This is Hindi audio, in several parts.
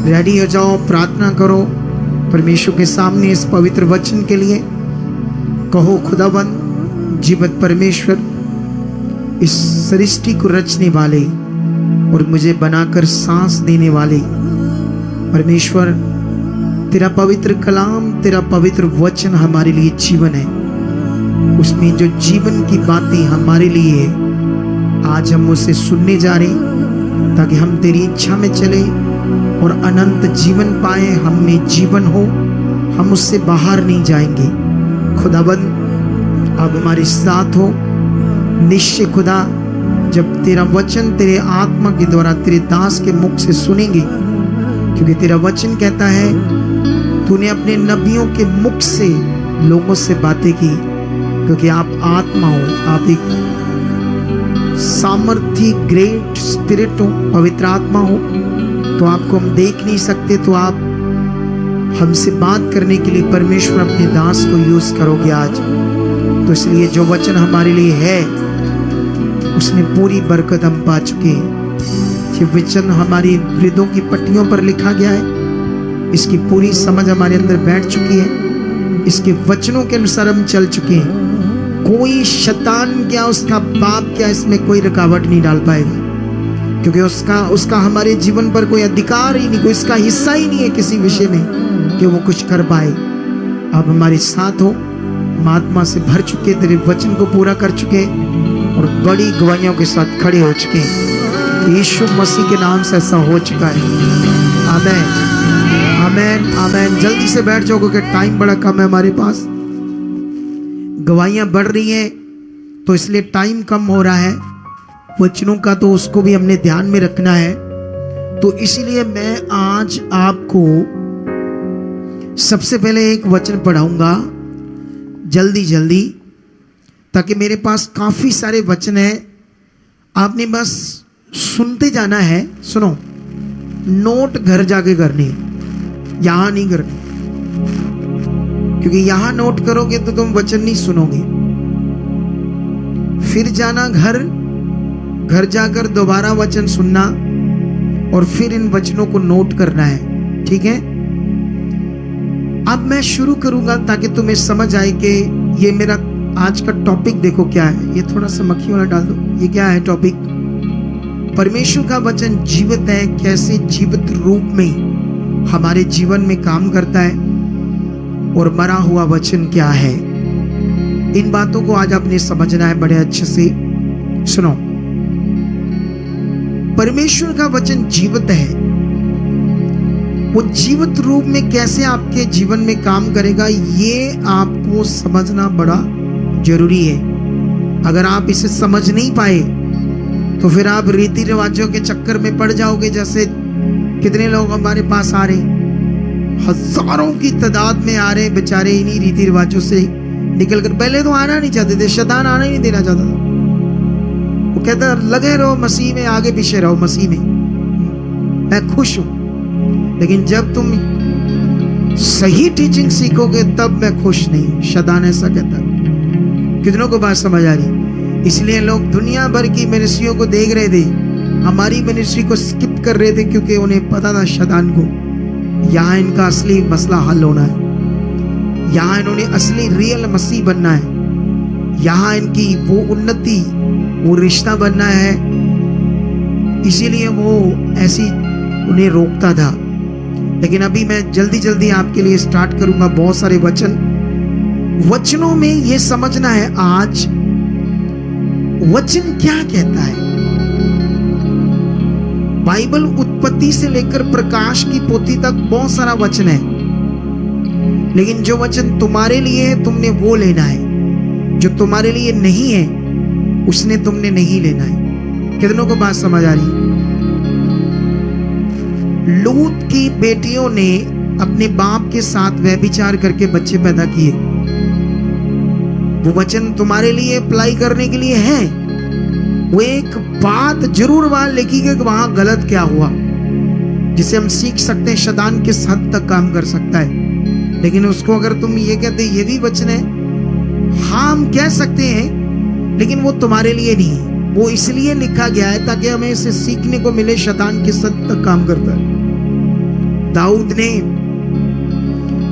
रेडी हो जाओ, प्रार्थना करो परमेश्वर के सामने इस पवित्र वचन के लिए। कहो, खुदाबंद जीवित परमेश्वर, इस सृष्टि को रचने वाले और मुझे बनाकर सांस देने वाले परमेश्वर, तेरा पवित्र कलाम, तेरा पवित्र वचन हमारे लिए जीवन है। उसमें जो जीवन की बातें हमारे लिए है, आज हम उसे सुनने जा रहे ताकि हम तेरी इच्छा में चले और अनंत जीवन पाए। हम में जीवन हो, हम उससे बाहर नहीं जाएंगे। खुदाबंद आप हमारे साथ हो। निश्चय खुदा, जब तेरा वचन तेरे आत्मा के द्वारा तेरे दास के मुख से सुनेंगे, क्योंकि तेरा वचन कहता है तूने अपने नबियों के मुख से लोगों से बातें की, क्योंकि आप आत्मा हो, आप एक सामर्थी ग्रेट स्पिरिट हो, पवित्र आत्मा हो। तो आपको हम देख नहीं सकते, तो आप हमसे बात करने के लिए परमेश्वर अपने दास को यूज करोगे आज। तो इसलिए जो वचन हमारे लिए है उसमें पूरी बरकत हम पा चुके हैं। ये वचन हमारी हृदयों की पट्टियों पर लिखा गया है, इसकी पूरी समझ हमारे अंदर बैठ चुकी है। इसके वचनों के अनुसार हम चल चुके हैं। कोई शैतान क्या, उसका बाप क्या, इसमें कोई रुकावट नहीं डाल पाएगा, क्योंकि उसका हमारे जीवन पर कोई अधिकार ही नहीं, कोई इसका हिस्सा ही नहीं है किसी विषय में कि वो कुछ कर पाए। आप हमारे साथ हो, हम आत्मा से भर चुके, तेरे वचन को पूरा कर चुके और बड़ी गवाहियों के साथ खड़े हो चुके हैं। यीशु मसीह के नाम से ऐसा हो चुका है। आमेन, आमेन, आमेन। जल्दी से बैठ जाओ, क्योंकि टाइम बड़ा कम है हमारे पास। गवाहियां बढ़ रही हैं तो इसलिए टाइम कम हो रहा है। वचनों का तो उसको भी हमने ध्यान में रखना है। तो इसीलिए मैं आज आपको सबसे पहले एक वचन पढ़ाऊंगा जल्दी जल्दी, ताकि मेरे पास काफी सारे वचन हैं। आपने बस सुनते जाना है। सुनो, नोट घर जाके करने, यहां नहीं करने, क्योंकि यहां नोट करोगे तो तुम वचन नहीं सुनोगे। फिर जाना घर जाकर दोबारा वचन सुनना और फिर इन वचनों को नोट करना है, ठीक है? अब मैं शुरू करूंगा ताकि तुम्हें समझ आए कि ये मेरा आज का टॉपिक देखो क्या है। ये थोड़ा सा मक्खी वाला डाल दो। ये क्या है टॉपिक? परमेश्वर का वचन जीवित है, कैसे जीवित रूप में हमारे जीवन में काम करता है, और मरा हुआ वचन क्या है। इन बातों को आज आपने समझना है बड़े अच्छे से। सुनो, परमेश्वर का वचन जीवित है। वो जीवित रूप में कैसे आपके जीवन में काम करेगा, ये आपको समझना बड़ा जरूरी है। अगर आप इसे समझ नहीं पाए तो फिर आप रीति रिवाजों के चक्कर में पड़ जाओगे। जैसे कितने लोग हमारे पास आ रहे, हजारों की तादाद में आ रहे बेचारे, इन्हीं रीति रिवाजों से निकलकर। पहले तो आना नहीं चाहते थे, शैतान आना ही नहीं देना चाहता था। वो कहता लगे रहो मसीह में, आगे पीछे रहो मसीह में, मैं खुश हूं। लेकिन जब तुम सही टीचिंग सीखोगे तब मैं खुश नहीं हूं, शैतान ऐसा कहता है। कितनों को बात समझ आ रही? इसलिए लोग दुनिया भर की मिनिस्ट्रियों को देख रहे थे, हमारी मिनिस्ट्री को स्किप कर रहे थे, क्योंकि उन्हें पता था शैतान को यहाँ इनका असली मसला हल होना है। यहाँ इन्होंने असली रियल मसीह बनना है। यहाँ इनकी वो उन्नति, वो रिश्ता बनना है। इसीलिए वो ऐसी उन्हें रोकता था। लेकिन अभी मैं जल्दी जल्दी आपके लिए स्टार्ट करूंगा बहुत सारे वचनों में ये समझना है आज वचन क्या कहता है। बाइबल उत्पत्ति से लेकर प्रकाश की पोथी तक बहुत सारा वचन है, लेकिन जो वचन तुम्हारे लिए है तुमने वो लेना है, जो तुम्हारे लिए नहीं है उसने तुमने नहीं लेना है। कितनों को बात समझ आ रही? लूत की बेटियों ने अपने बाप के साथ व्यभिचार करके बच्चे पैदा किए। वो वचन तुम्हारे लिए अप्लाई करने के लिए है। वो एक बात जरूर वहां लिखी गई कि वहां गलत क्या हुआ, जिसे हम सीख सकते हैं शैतान किस हद तक काम कर सकता है। लेकिन उसको अगर तुम ये कहते ये भी वचन है, हाँ हम कह सकते हैं, लेकिन वो तुम्हारे लिए नहीं है। वो इसलिए लिखा गया है ताकि हमें इसे सीखने को मिले शैतान किस हद तक काम करता है। दाऊद ने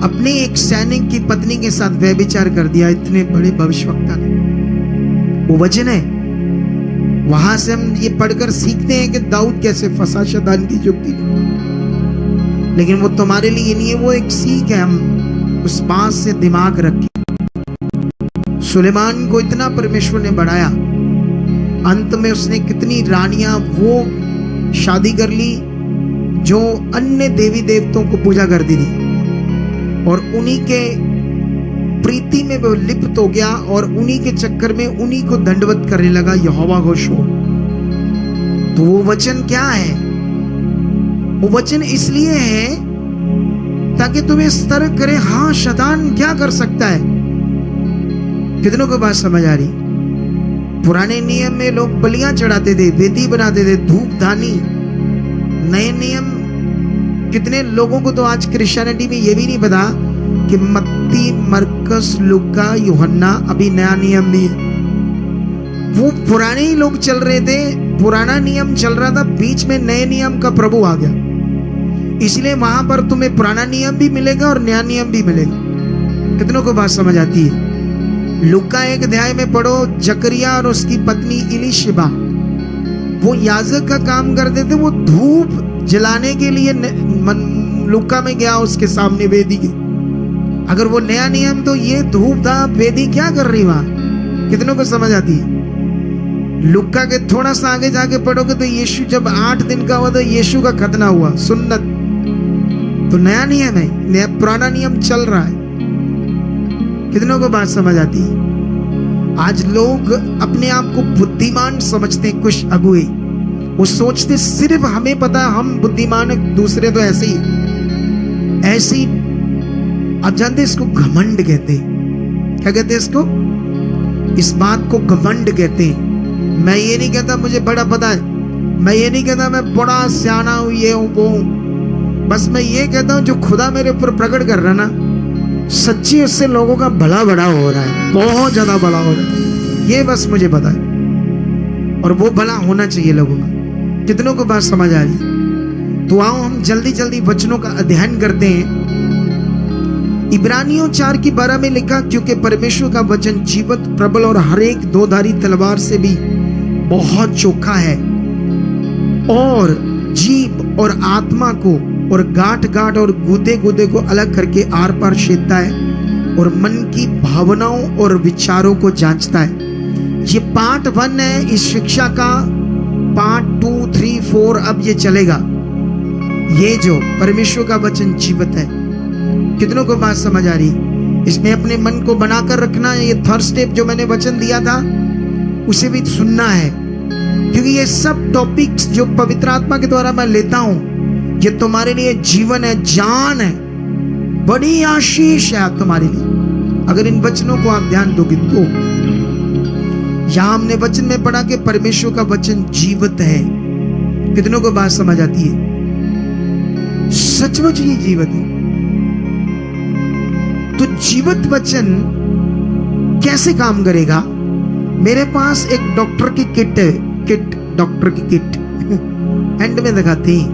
अपने एक सैनिक की पत्नी के साथ व्यभिचार कर दिया, इतने बड़े भविष्यवक्ता ने। वो वचन है, वहां से हम ये पढ़कर सीखते हैं कि दाऊद कैसे फंसा शैतान की युक्ति में। लेकिन वो तुम्हारे लिए नहीं है, वो एक सीख है, हम उस बात से दिमाग रखें। सुलेमान को इतना परमेश्वर ने बढ़ाया, अंत में उसने कितनी रानियां वो शादी कर ली जो अन्य देवी देवताओं को पूजा करती थी, और उन्हीं के प्रीति में वो लिप्त हो गया, और उन्हीं के चक्कर में उन्हीं को दंडवत करने लगा, यहोवा को छोड़। तो वो वचन क्या है? वो वचन इसलिए है ताकि तुम्हें सतर्क करे। हाँ, शैतान क्या कर सकता है? कितनों को बात समझ आ रही? पुराने नियम में लोग बलियां चढ़ाते थे, वेदी बनाते थे, धूप दानी। नए नियम कितने लोगों को तो आज क्रिश्चियनिटी में ये भी नहीं पता कि मत्ती, मरकस, लूका, यूहन्ना अभी नया नियम नहीं है। वो पुराने ही लोग चल रहे थे, पुराना नियम चल रहा था, बीच में नए नियम का प्रभु आ गया। इसलिए वहां पर तुम्हें पुराना नियम भी मिलेगा और नया नियम भी मिलेगा। कितनों को बात समझ आती है? लूका 1 अध्याय में पढ़ो, जकरिया और उसकी पत्नी इलीशिबा वो याजक का काम करते थे। वो धूप जलाने के लिए लूका में गया उसके सामने वेदी के। अगर वो नया नियम तो ये धूप धाप वेदी क्या कर रही वहां? कितनों को समझ आती है? लूका के थोड़ा सा आगे जाके पढ़ोगे तो यीशु जब 8 दिन का हुआ तो यीशु का खतना हुआ, सुन्नत। तो नया नियम है, नया पुराना नियम चल रहा है। कितनों को बात समझ आती है? आज लोग अपने आप को बुद्धिमान समझते हैं। कुछ अगुए वो सोचते सिर्फ हमें पता है, हम बुद्धिमान है, दूसरे तो ऐसे ही। आप जानते इसको घमंड कहते हैं। क्या कहते हैं इसको? इस बात को घमंड कहते हैं। मैं ये नहीं कहता मुझे बड़ा पता है, मैं ये नहीं कहता मैं बड़ा सियाना हूं, ये हूं वो हूं। बस मैं ये कहता हूं जो खुदा मेरे ऊपर प्रकट कर रहा ना, सच्ची उससे लोगों का भला बड़ा हो रहा है, बहुत ज्यादा भला हो रहा है, ये बस मुझे पता है। और वो भला होना चाहिए लोगों का। कितनों को बात समझ आ रही? तो आओ हम जल्दी जल्दी वचनों का अध्ययन करते हैं। इब्रानियों 4:12 में लिखा, क्योंकि परमेश्वर का वचन जीवत, प्रबल और हर एक दोधारी तलवार से भी बहुत चोखा है, और जीभ और आत्मा को और गांठ गांठ और गूदे गूदे को अलग करके आर पार छेदता है, और मन की भावनाओं और विचारों को जांचता है। ये पार्ट 1 है इस शिक्षा का। पार्ट 2, 3, 4 अब ये चलेगा। ये जो परमेश्वर का वचन जीवत है, कितनों को बात समझ आ रही? इसमें अपने मन को बनाकर रखना है। ये थर्ड स्टेप जो मैंने वचन दिया था उसे भी सुनना है, क्योंकि ये सब टॉपिक्स जो पवित्र आत्मा के द्वारा मैं लेता हूं, ये तुम्हारे लिए जीवन है, जान है, बड़ी आशीष है तुम्हारे लिए, अगर इन वचनों को आप ध्यान दोगे तो। यहां हमने वचन में पढ़ा कि परमेश्वर का वचन जीवित है। कितनों को बात समझ आती है? सचमुच ये जीवित है। तो जीवित वचन कैसे काम करेगा? मेरे पास एक डॉक्टर की किट है, डॉक्टर की किट एंड में दिखाती है।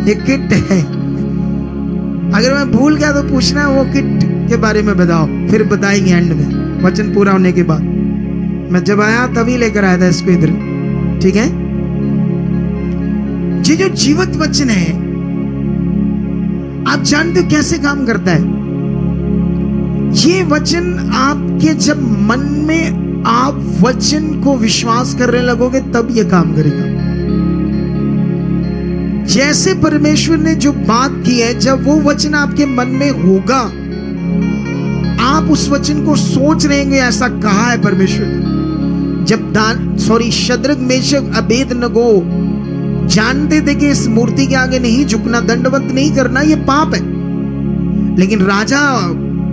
ये किट है, अगर मैं भूल गया तो पूछना वो किट के बारे में बताओ, फिर बताएंगे एंड में, वचन पूरा होने के बाद। मैं जब आया तभी लेकर आया था इसको इधर, ठीक है? ये जो जीवित वचन है, आप जानते हो कैसे काम करता है? ये वचन आपके जब मन में आप वचन को विश्वास करने लगोगे तब ये काम करेगा। जैसे परमेश्वर ने जो बात की है, जब वो वचन आपके मन में होगा, आप उस वचन को सोच रहे हैं ऐसा कहा है परमेश्वर ने। जब शद्रक, मेशक, अबेदनगो जानते थे कि इस मूर्ति के आगे नहीं झुकना, दंडवत नहीं करना, ये पाप है, लेकिन राजा,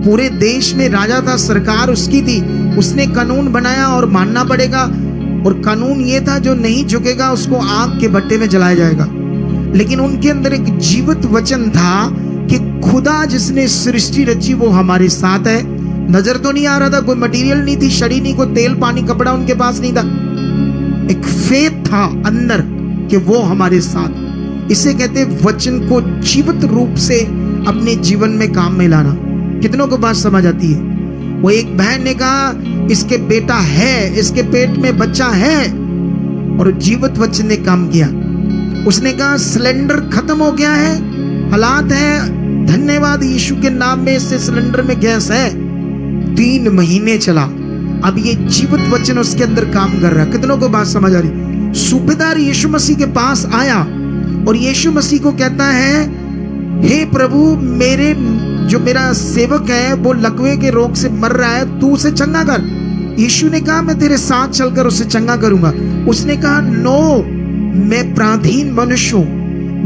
पूरे देश में राजा था, सरकार उसकी थी, उसने कानून बनाया और मानना पड़ेगा। और कानून ये था जो नहीं झुकेगा उसको आग के भट्टे में जलाया जाएगा। लेकिन उनके अंदर एक जीवित वचन था कि खुदा जिसने सृष्टि रची वो हमारे साथ है। नजर तो नहीं आ रहा था, कोई मटेरियल नहीं थी, छड़ी नहीं, कोई तेल पानी कपड़ा उनके पास नहीं था, एक फेथ था अंदर कि वो हमारे साथ। इसे कहते हैं वचन को जीवित रूप से अपने जीवन में काम में लाना। कितनों को बात समझ आती है? वो एक बहन ने कहा इसके बेटा है, इसके पेट में बच्चा है, और जीवित वचन ने काम किया। उसने कहा सिलेंडर खत्म हो गया है, हालात है, धन्यवाद यीशु के नाम में इससे सिलेंडर में गैस है। 3 महीने चला, अब ये जीवित वचन उसके अंदर काम कर रहा है। कितनों को बात समझ आ रही? सूबेदार यीशु मसीह के पास आया और यीशु मसीह को कहता है, हे प्रभु, मेरा सेवक है वो लकवे के रोग से मर रहा है, तू उसे चंगा कर। यीशु ने कहा मैं तेरे साथ चलकर उसे चंगा करूंगा। उसने कहा नो, मैं पराधीन मनुष्य हूं,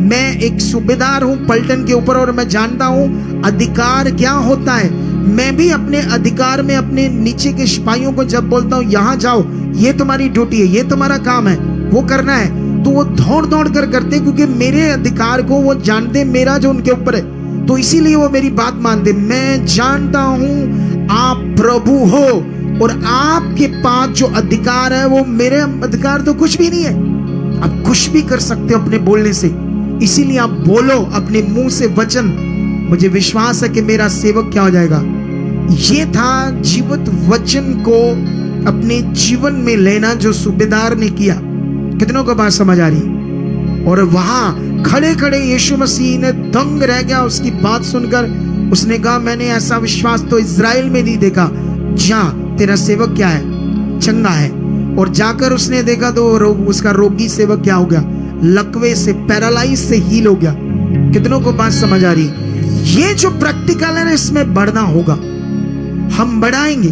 मैं एक सूबेदार हूं पलटन के ऊपर, और मैं जानता हूं अधिकार क्या होता है। मैं भी अपने अधिकार में अपने नीचे के सिपाहियों को जब बोलता हूं यहां जाओ, ये तुम्हारी ड्यूटी है, ये तुम्हारा काम है, वो करना है, तो वो दौड़ दौड़ कर करते, क्योंकि मेरे अधिकार को वो जानते, मेरा जो उनके ऊपर है, तो इसीलिए वो मेरी बात मानते। मैं जानता हूं आप प्रभु हो और आपके पास जो अधिकार है वो मेरे अधिकार तो कुछ भी नहीं है। आप कुछ भी कर सकते हो अपने बोलने से, इसीलिए आप बोलो अपने मुंह से वचन। मुझे विश्वास है कि मेरा सेवक क्या हो जाएगा। ये था जीवित वचन को अपने जीवन में लेना जो सूबेदार ने किया। कितनों को बात समझ आ रही? और वहां खड़े खड़े यीशु मसीह ने दंग रह गया उसकी बात सुनकर। उसने कहा मैंने ऐसा विश्वास तो इज़राइल में नहीं देखा। जा, तेरा सेवक क्या है, चंगा है। और जाकर उसने देखा तो उसका रोगी सेवक क्या हो गया, लकवे से, पैरालाइज से हील हो गया। कितनों को बात समझ आ रही? ये जो प्रैक्टिकल है ना, इसमें बढ़ना होगा। हम बढ़ाएंगे,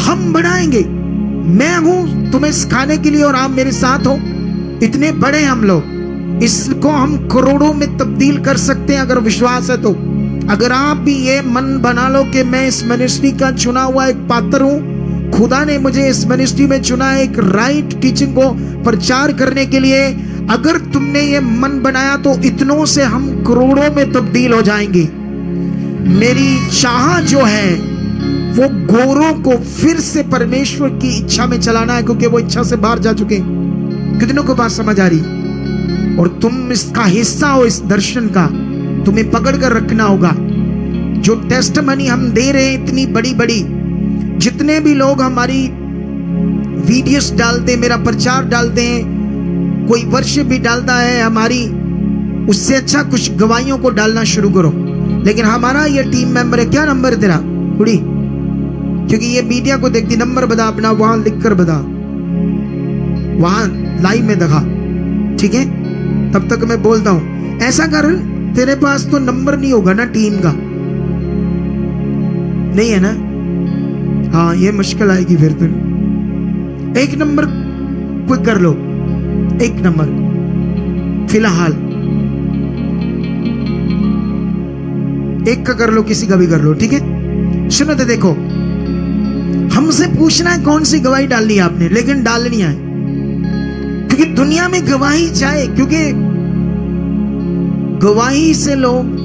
हम बढ़ाएंगे। मैं हूं तुम्हें सिखाने के लिए और आप मेरे साथ हो। इतने बड़े हम लोग, इसको हम करोड़ों में तब्दील कर सकते हैं अगर विश्वास है तो। अगर आप भी ये मन बना लो कि मैं इस मिनिस्ट्री का चुना हुआ एक पात्र हूं, खुदा ने मुझे इस मिनिस्ट्री में चुना है एक राइट टीचिंग को प्रचार करने के लिए, अगर तुमने ये मन बनाया तो इतनों से हम करोड़ों में तब्दील हो जाएंगे। मेरी चाह जो है वो गोरों को फिर से परमेश्वर की इच्छा में चलाना है, क्योंकि वो इच्छा से बाहर जा चुके हैं। कितनों को बात समझ आ रही? और तुम इसका हिस्सा हो, इस दर्शन का तुम्हें पकड़ कर रखना होगा। जो टेस्टमनी हम दे रहे हैं इतनी बड़ी बड़ी, जितने भी लोग हमारी वीडियोस डालते, मेरा प्रचार डालते हैं, कोई वर्शिप भी डालता है हमारी, उससे अच्छा कुछ गवाहियों को डालना शुरू करो। लेकिन हमारा ये टीम मेंबर है, क्या नंबर है तेरा कुड़ी? क्योंकि ये मीडिया को देखती, नंबर बता अपना, वहां लिखकर बता, वहां लाइव में दिखा, ठीक है? तब तक मैं बोलता हूं ऐसा कर, तेरे पास तो नंबर नहीं होगा ना टीम का, नहीं है ना? हाँ, ये मुश्किल आएगी फिर। तुम एक नंबर क्विक कर लो, एक नंबर फिलहाल एक का कर लो, किसी का भी कर लो, ठीक है? सुनो तो देखो, हमसे पूछना है कौन सी गवाही डालनी है आपने, लेकिन डालनी है, क्योंकि दुनिया में गवाही चाहे, क्योंकि गवाही से लोग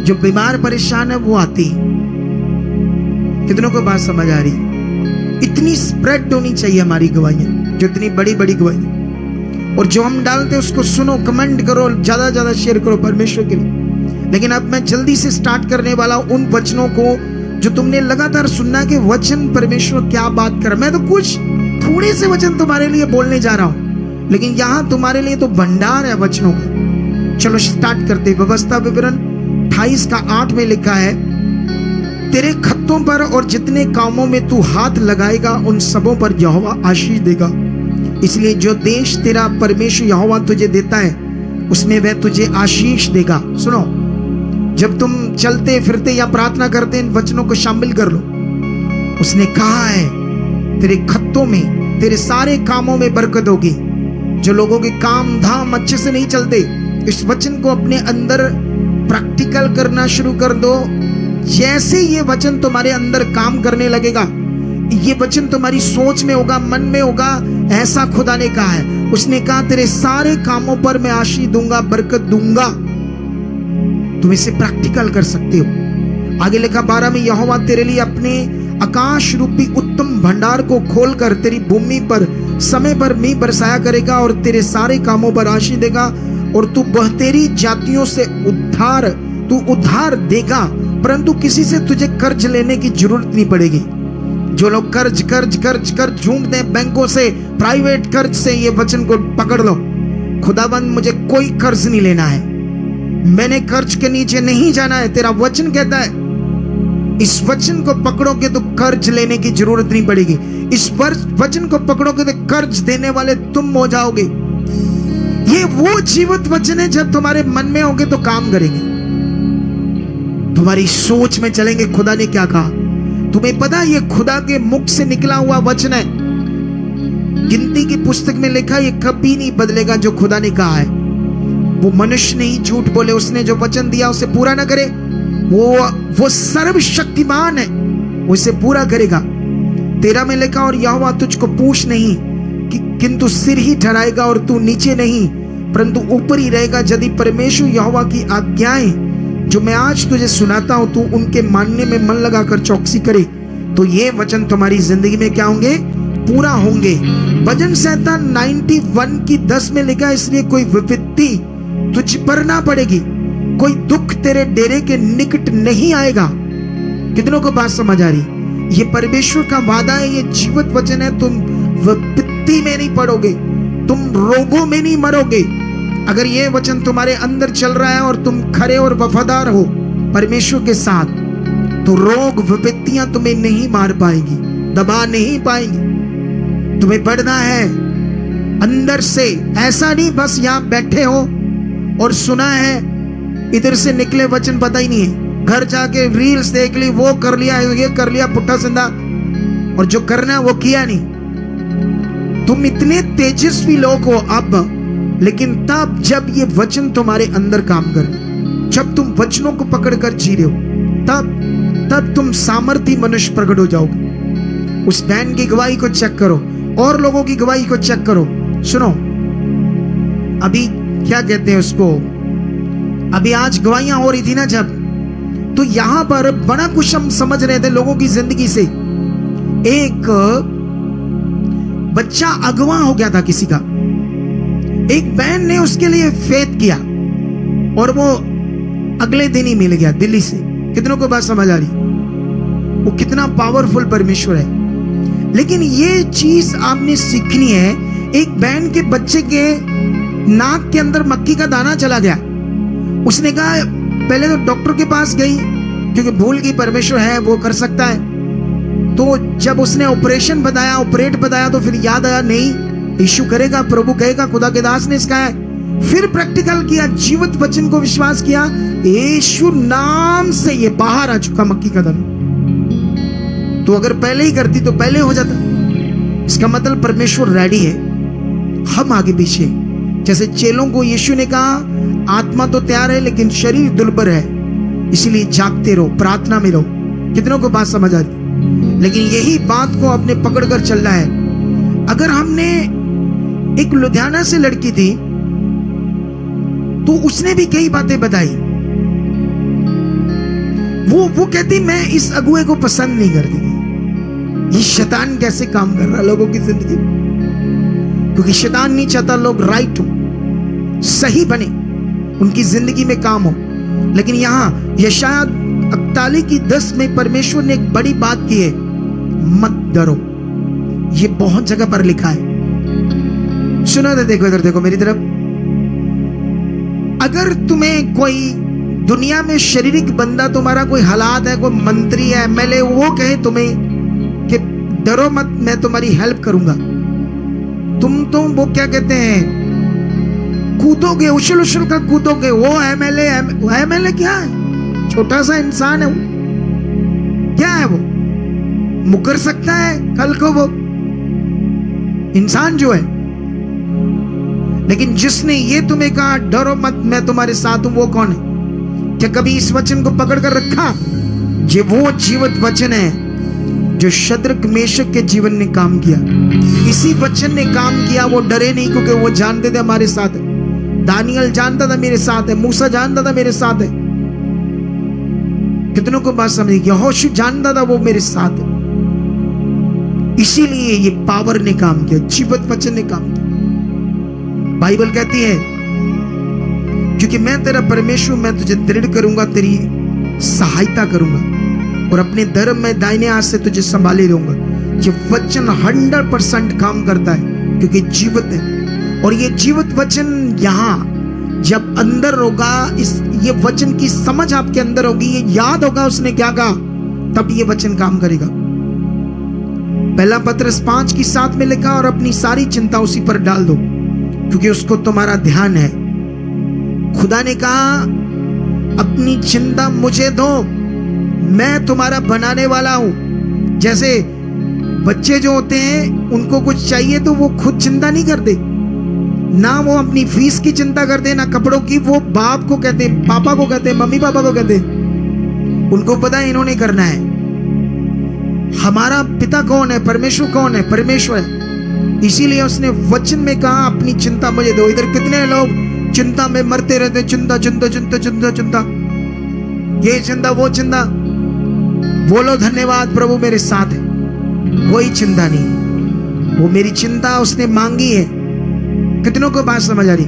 जो बीमार परेशान है वो आती। कितनों को बात समझ आ रही? इतनी स्प्रेड होनी चाहिए हमारी गवाहियां, जो इतनी बड़ी बड़ी गवाही, और जो हम डालते हैं उसको सुनो, कमेंट करो, ज्यादा ज्यादा शेयर करो परमेश्वर के लिए। लेकिन अब मैं जल्दी से स्टार्ट करने वाला हूं उन वचनों को जो तुमने लगातार सुनना कि वचन परमेश्वर क्या बात कर। मैं तो कुछ थोड़े से वचन तुम्हारे लिए बोलने जा रहा हूं, लेकिन यहां तुम्हारे लिए तो भंडार है वचनों का। चलो स्टार्ट करते। व्यवस्था विवरण 28 का 8 में लिखा है, तेरे खत्तों पर और जितने कामों में तू हाथ लगाएगा उन सबों पर यहोवा आशीष देगा। इसलिए जो देश तेरा परमेश्वर यहोवा तुझे देता है उसमें वह तुझे आशीष देगा। सुनो, जब तुम चलते फिरते या प्रार्थना करते इन वचनों को शामिल कर लो। उसने कहा है तेरे खत्तों में, तेरे सारे कामों में बरकत होगी। जो लोगों के काम धाम अच्छे से नहीं चलते, इस वचन को अपने अंदर प्रैक्टिकल करना शुरू कर दो। जैसे ये वचन तुम्हारे अंदर काम करने लगेगा, ये वचन तुम्हारी सोच में होगा, मन में होगा, ऐसा खुदा ने कहा है। उसने कहा तेरे सारे कामों पर मैं आशीष दूंगा, बरकत दूंगा। तुम इसे प्रैक्टिकल कर सकते हो। आगे लिखा 12 में, यहोवा तेरे लिए अपने आकाश रूपी उत्तम भंडार को खोलकर तेरी भूमि पर समय पर मींह बरसाया करेगा और तेरे सारे कामों पर आशीष देगा, और तू बहतेरी जातियों से उद्धार देगा, परंतु किसी से तुझे कर्ज लेने की जरूरत नहीं पड़ेगी। जो लोग कर्ज झूमते हैं बैंकों से, प्राइवेट कर्ज से, ये वचन को पकड़ लो। खुदाबंद मुझे कोई कर्ज नहीं लेना है, मैंने कर्ज के नीचे नहीं जाना है। तेरा वचन कहता है इस वचन को पकड़ोगे तो कर्ज लेने की जरूरत नहीं पड़ेगी। इस वचन को पकड़ोगे तो कर्ज देने वाले तुम हो जाओगे। ये वो जीवित वचन है, जब तुम्हारे मन में होंगे तो काम करेंगे, तुम्हारी सोच में चलेंगे। खुदा ने क्या कहा तुम्हें पता है? ये खुदा के मुख से निकला हुआ वचन है। गिनती की पुस्तक में लिखा, ये कभी नहीं बदलेगा जो खुदा ने कहा है। वो मनुष्य नहीं झूठ बोले, उसने जो वचन दिया उसे पूरा ना करे। वो सर्वशक्तिमान है, वो इसे पूरा करेगा। 13 में लिखा, और यहोवा तुझको पूछ नहीं किंतु सिर ही ठहराएगा, और तू नीचे नहीं परंतु ऊपर ही रहेगा। यदि परमेश्वर यहोवा की आज्ञाएं जो मैं आज तुझे सुनाता हूं, तू उनके मानने में मन लगाकर चौकसी करे, तो ये वचन तुम्हारी जिंदगी में क्या होंगे? पूरा होंगे। भजन संहिता 91 की 10 में लिखा, इसलिए कोई विपत्ति तुझ पर ना पड़ेगी, कोई दुख तेरे डेरे के निकट नहीं आएगा। कितनों को बात समझ आ रही? ये परमेश्वर का वादा है, ये जीवित वचन है। तुम विपत्ति में नहीं पड़ोगे, तुम रोगों में नहीं मरोगे। अगर ये वचन तुम्हारे अंदर चल रहा है और तुम खरे और वफादार हो परमेश्वर के साथ, तो रोग विपत्तियां तुम्हें नहीं मार पाएंगी, दबा नहीं पाएंगी। तुम्हें बढ़ना है अंदर से। ऐसा नहीं बस यहां बैठे हो और सुना है, इधर से निकले वचन पता ही नहीं है, घर जाके रील्स देख ली, वो कर लिया, ये कर लिया, पुट्ठा सिंधा, और जो करना है वो किया नहीं। तुम इतने तेजस्वी लोग हो अब, लेकिन तब जब ये वचन तुम्हारे अंदर काम कर, जब तुम वचनों को पकड़कर जी रहे हो, तब तुम सामर्थी मनुष्य प्रकट हो जाओगे। उस बहन की गवाही को चेक करो, और लोगों की गवाही को चेक करो। सुनो, अभी क्या कहते हैं उसको, अभी आज गवाहियां हो रही थी ना जब, तो यहां पर बड़ा कुछ हम समझ रहे थे लोगों की जिंदगी से। एक बच्चा अगवा हो गया था किसी का, एक बहन ने उसके लिए फेथ किया और वो अगले दिन ही मिल गया दिल्ली से। कितनों को बात समझ आ रही? वो कितना पावरफुल परमेश्वर है। लेकिन ये चीज आपने सीखनी है। एक बहन के बच्चे के नाक के अंदर मक्खी का दाना चला गया। उसने कहा, पहले तो डॉक्टर के पास गई, क्योंकि भूल गई परमेश्वर है, वो कर सकता है। तो जब उसने ऑपरेट बताया, तो फिर याद आया, नहीं, यीशु करेगा, प्रभु कहेगा, खुदा के दास ने इसका है। फिर प्रैक्टिकल किया, जीवित वचन को विश्वास किया, यीशु नाम से ये बाहर आ चुका मक्खी का दाना। तो अगर पहले ही करती तो पहले हो जाता। इसका मतलब परमेश्वर रेडी है, हम आगे पीछे। जैसे चेलों को यीशु ने कहा, आत्मा तो तैयार है लेकिन शरीर दुर्बल है, इसलिए जागते रहो, प्रार्थना में रहो। कितनों को बात समझ आ रही? लेकिन यही बात को अपने पकड़ कर चलना है। अगर हमने, एक लुधियाना से लड़की थी, तो उसने भी कई बातें बताई। वो कहती, मैं इस अगुए को पसंद नहीं करती। ये शैतान कैसे काम कर रहा है लोगों की जिंदगी में, क्योंकि शैतान नहीं चाहता लोग राइट हो, सही बने, उनकी जिंदगी में काम हो। लेकिन यहां यशायाह 41:10 में परमेश्वर ने एक बड़ी बात की है, मत डरो। ये बहुत जगह पर लिखा है। सुनो तो, देखो इधर देखो मेरी तरफ। अगर तुम्हें कोई दुनिया में शारीरिक बंदा, तुम्हारा कोई हालात है, कोई मंत्री है, एमएलए, वो कहे तुम्हें कि डरो मत, मैं तुम्हारी हेल्प करूंगा, तुम तो वो क्या कहते हैं, कूदोगे, उछल कर कूदोगे। वो एमएलए क्या है? छोटा सा इंसान है वो। क्या है वो? मुकर सकता है कल को वो इंसान जो है। लेकिन जिसने ये तुम्हें कहा डरो मत, मैं तुम्हारे साथ हूं, वो कौन है? क्या कभी इस वचन को पकड़ कर रखा? ये वो जीवित वचन है जो शद्रक मेशक के जीवन ने काम किया। इसी वचन ने काम किया। वो डरे नहीं, क्योंकि वो जानते थे हमारे साथ है। दानियल जानता था मेरे साथ है, मूसा जानता था मेरे साथ है। कितनों को बात समझ? यहोशू जानता था वो मेरे साथ है। इसीलिए ये पावर ने काम किया, जीवित वचन ने काम किया। बाइबल कहती है क्योंकि मैं तेरा परमेश्वर, मैं तुझे दृढ़ करूंगा, तेरी सहायता करूंगा और अपने धर्म में दाहिने हाथ से तुझे संभाले रहूंगा। ये वचन 100% काम करता है क्योंकि जीवित है। और ये जीवित वचन यहां जब अंदर होगा, ये वचन की समझ आपके अंदर होगी, ये याद होगा उसने क्या कहा, तब ये वचन काम करेगा। पहला पत्रस 5:7 में लिखा, और अपनी सारी चिंता उसी पर डाल दो क्योंकि उसको तुम्हारा ध्यान है। खुदा ने कहा अपनी चिंता मुझे दो, मैं तुम्हारा बनाने वाला हूं। जैसे बच्चे जो होते हैं उनको कुछ चाहिए तो वो खुद चिंता नहीं करते, ना वो अपनी फीस की चिंता करते, ना कपड़ों की। वो बाप को कहते, पापा को कहते, मम्मी पापा को कहते, उनको पता है इन्होंने करना है। हमारा पिता कौन है? परमेश्वर कौन है? परमेश्वर है। इसीलिए उसने वचन में कहा अपनी चिंता मुझे दो। इधर कितने लोग चिंता में मरते रहते, चिंता चिंता चिंता चिंता चिंता, ये चिंता वो चिंता। बोलो धन्यवाद प्रभु मेरे साथ है, कोई चिंता नहीं, वो मेरी चिंता उसने मांगी है। कितनों को बात समझ आ रही?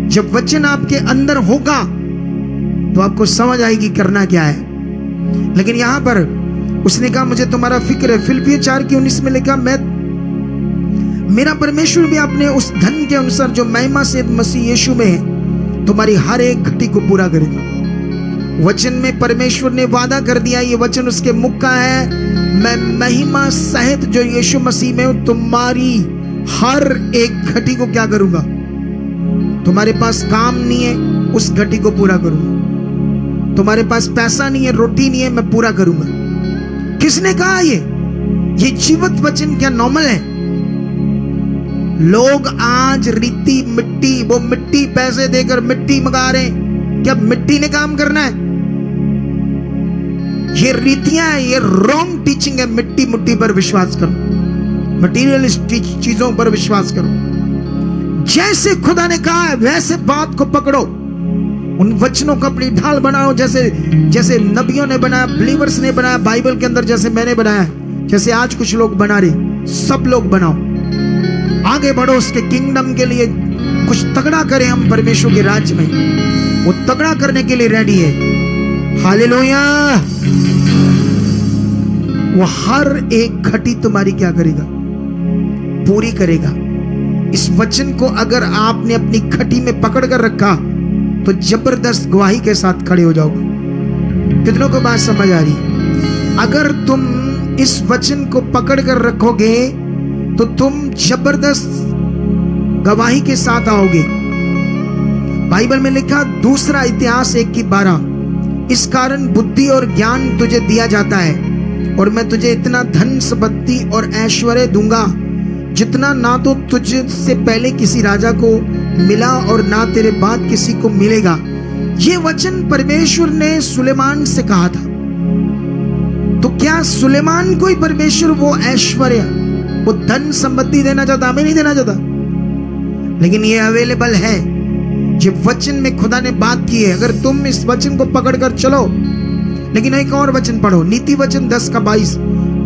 जब वचन आपके अंदर होगा तो आपको समझ आएगी करना क्या है। लेकिन यहां पर उसने कहा मुझे तुम्हारा फिक्र है। फिलिप्पियों 4:19 में लिखा, मेरा परमेश्वर भी अपने उस धन के अनुसार जो महिमा से मसीह यीशु में है तुम्हारी हर एक घटी को पूरा करेगा। वचन में परमेश्वर ने वादा कर दिया, ये वचन उसके मुख का है, मैं महिमा सहित जो यीशु मसीह में हूं तुम्हारी हर एक घटी को क्या करूंगा। तुम्हारे पास काम नहीं है, उस घटी को पूरा करूंगा। तुम्हारे पास पैसा नहीं है, रोटी नहीं है, मैं पूरा करूंगा। किसने कहा ये जीवित वचन क्या नॉर्मल है? लोग आज रीति मिट्टी, वो मिट्टी पैसे देकर मिट्टी मंगा रहे हैं। क्या मिट्टी ने काम करना है? ये रीतियां है, ये रॉन्ग टीचिंग है। मिट्टी मुट्टी पर विश्वास करो, मटीरियलिस्टिक चीजों पर विश्वास करो। जैसे खुदा ने कहा है वैसे बात को पकड़ो, उन वचनों को अपनी ढाल बनाओ। जैसे नबियों ने बनाया, बिलीवर्स ने बनाया बाइबल के अंदर, जैसे मैंने बनाया, जैसे आज कुछ लोग बना रहे, सब लोग बनाओ, आगे बढ़ो उसके किंगडम के लिए। कुछ तगड़ा करें हम परमेश्वर के राज्य में, वो तगड़ा करने के लिए रेडी है। हालेलुया। वो हर एक घटी तुम्हारी क्या करेगा? पूरी करेगा। इस वचन को अगर आपने अपनी घटी में पकड़ कर रखा तो जबरदस्त गवाही के साथ खड़े हो जाओगे। कितनों को बात समझ आ रही? अगर तुम इस वचन को पकड़ कर रखोगे तो तुम जबरदस्त गवाही के साथ आओगे। बाइबल में लिखा, दूसरा इतिहास 1:12, इस कारण बुद्धि और ज्ञान तुझे दिया जाता है और मैं तुझे इतना धन संपत्ति और ऐश्वर्य दूंगा जितना ना तो तुझसे पहले किसी राजा को मिला और ना तेरे बाद किसी को मिलेगा। ये वचन परमेश्वर ने सुलेमान से कहा था। तो क्या सुलेमान को ही परमेश्वर वो ऐश्वर्य, वो धन संपत्ति देना चाहता? हमें नहीं देना चाहता, लेकिन ये अवेलेबल है। ये वचन में खुदा ने बात की है, अगर तुम इस वचन को पकड़कर चलो। लेकिन एक और वचन पढ़ो, नीति वचन 10:22,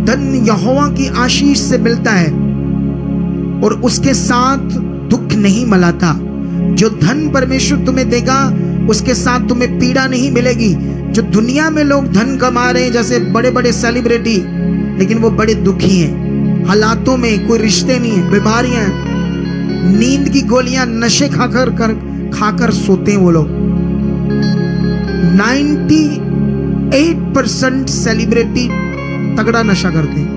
धन यहोवा की आशीष से मिलता है और उसके साथ दुख नहीं मिलाता। जो धन परमेश्वर तुम्हें देगा उसके साथ तुम्हें पीड़ा नहीं मिलेगी। जो दुनिया में लोग धन कमा रहे हैं, जैसे बड़े बड़े सेलिब्रिटी, लेकिन वो बड़े दुखी हैं, हालातों में कोई रिश्ते नहीं है, बीमारियां, नींद की गोलियां, नशे खाकर सोते हैं वो लोग। 98% सेलिब्रिटी तगड़ा नशा करते हैं,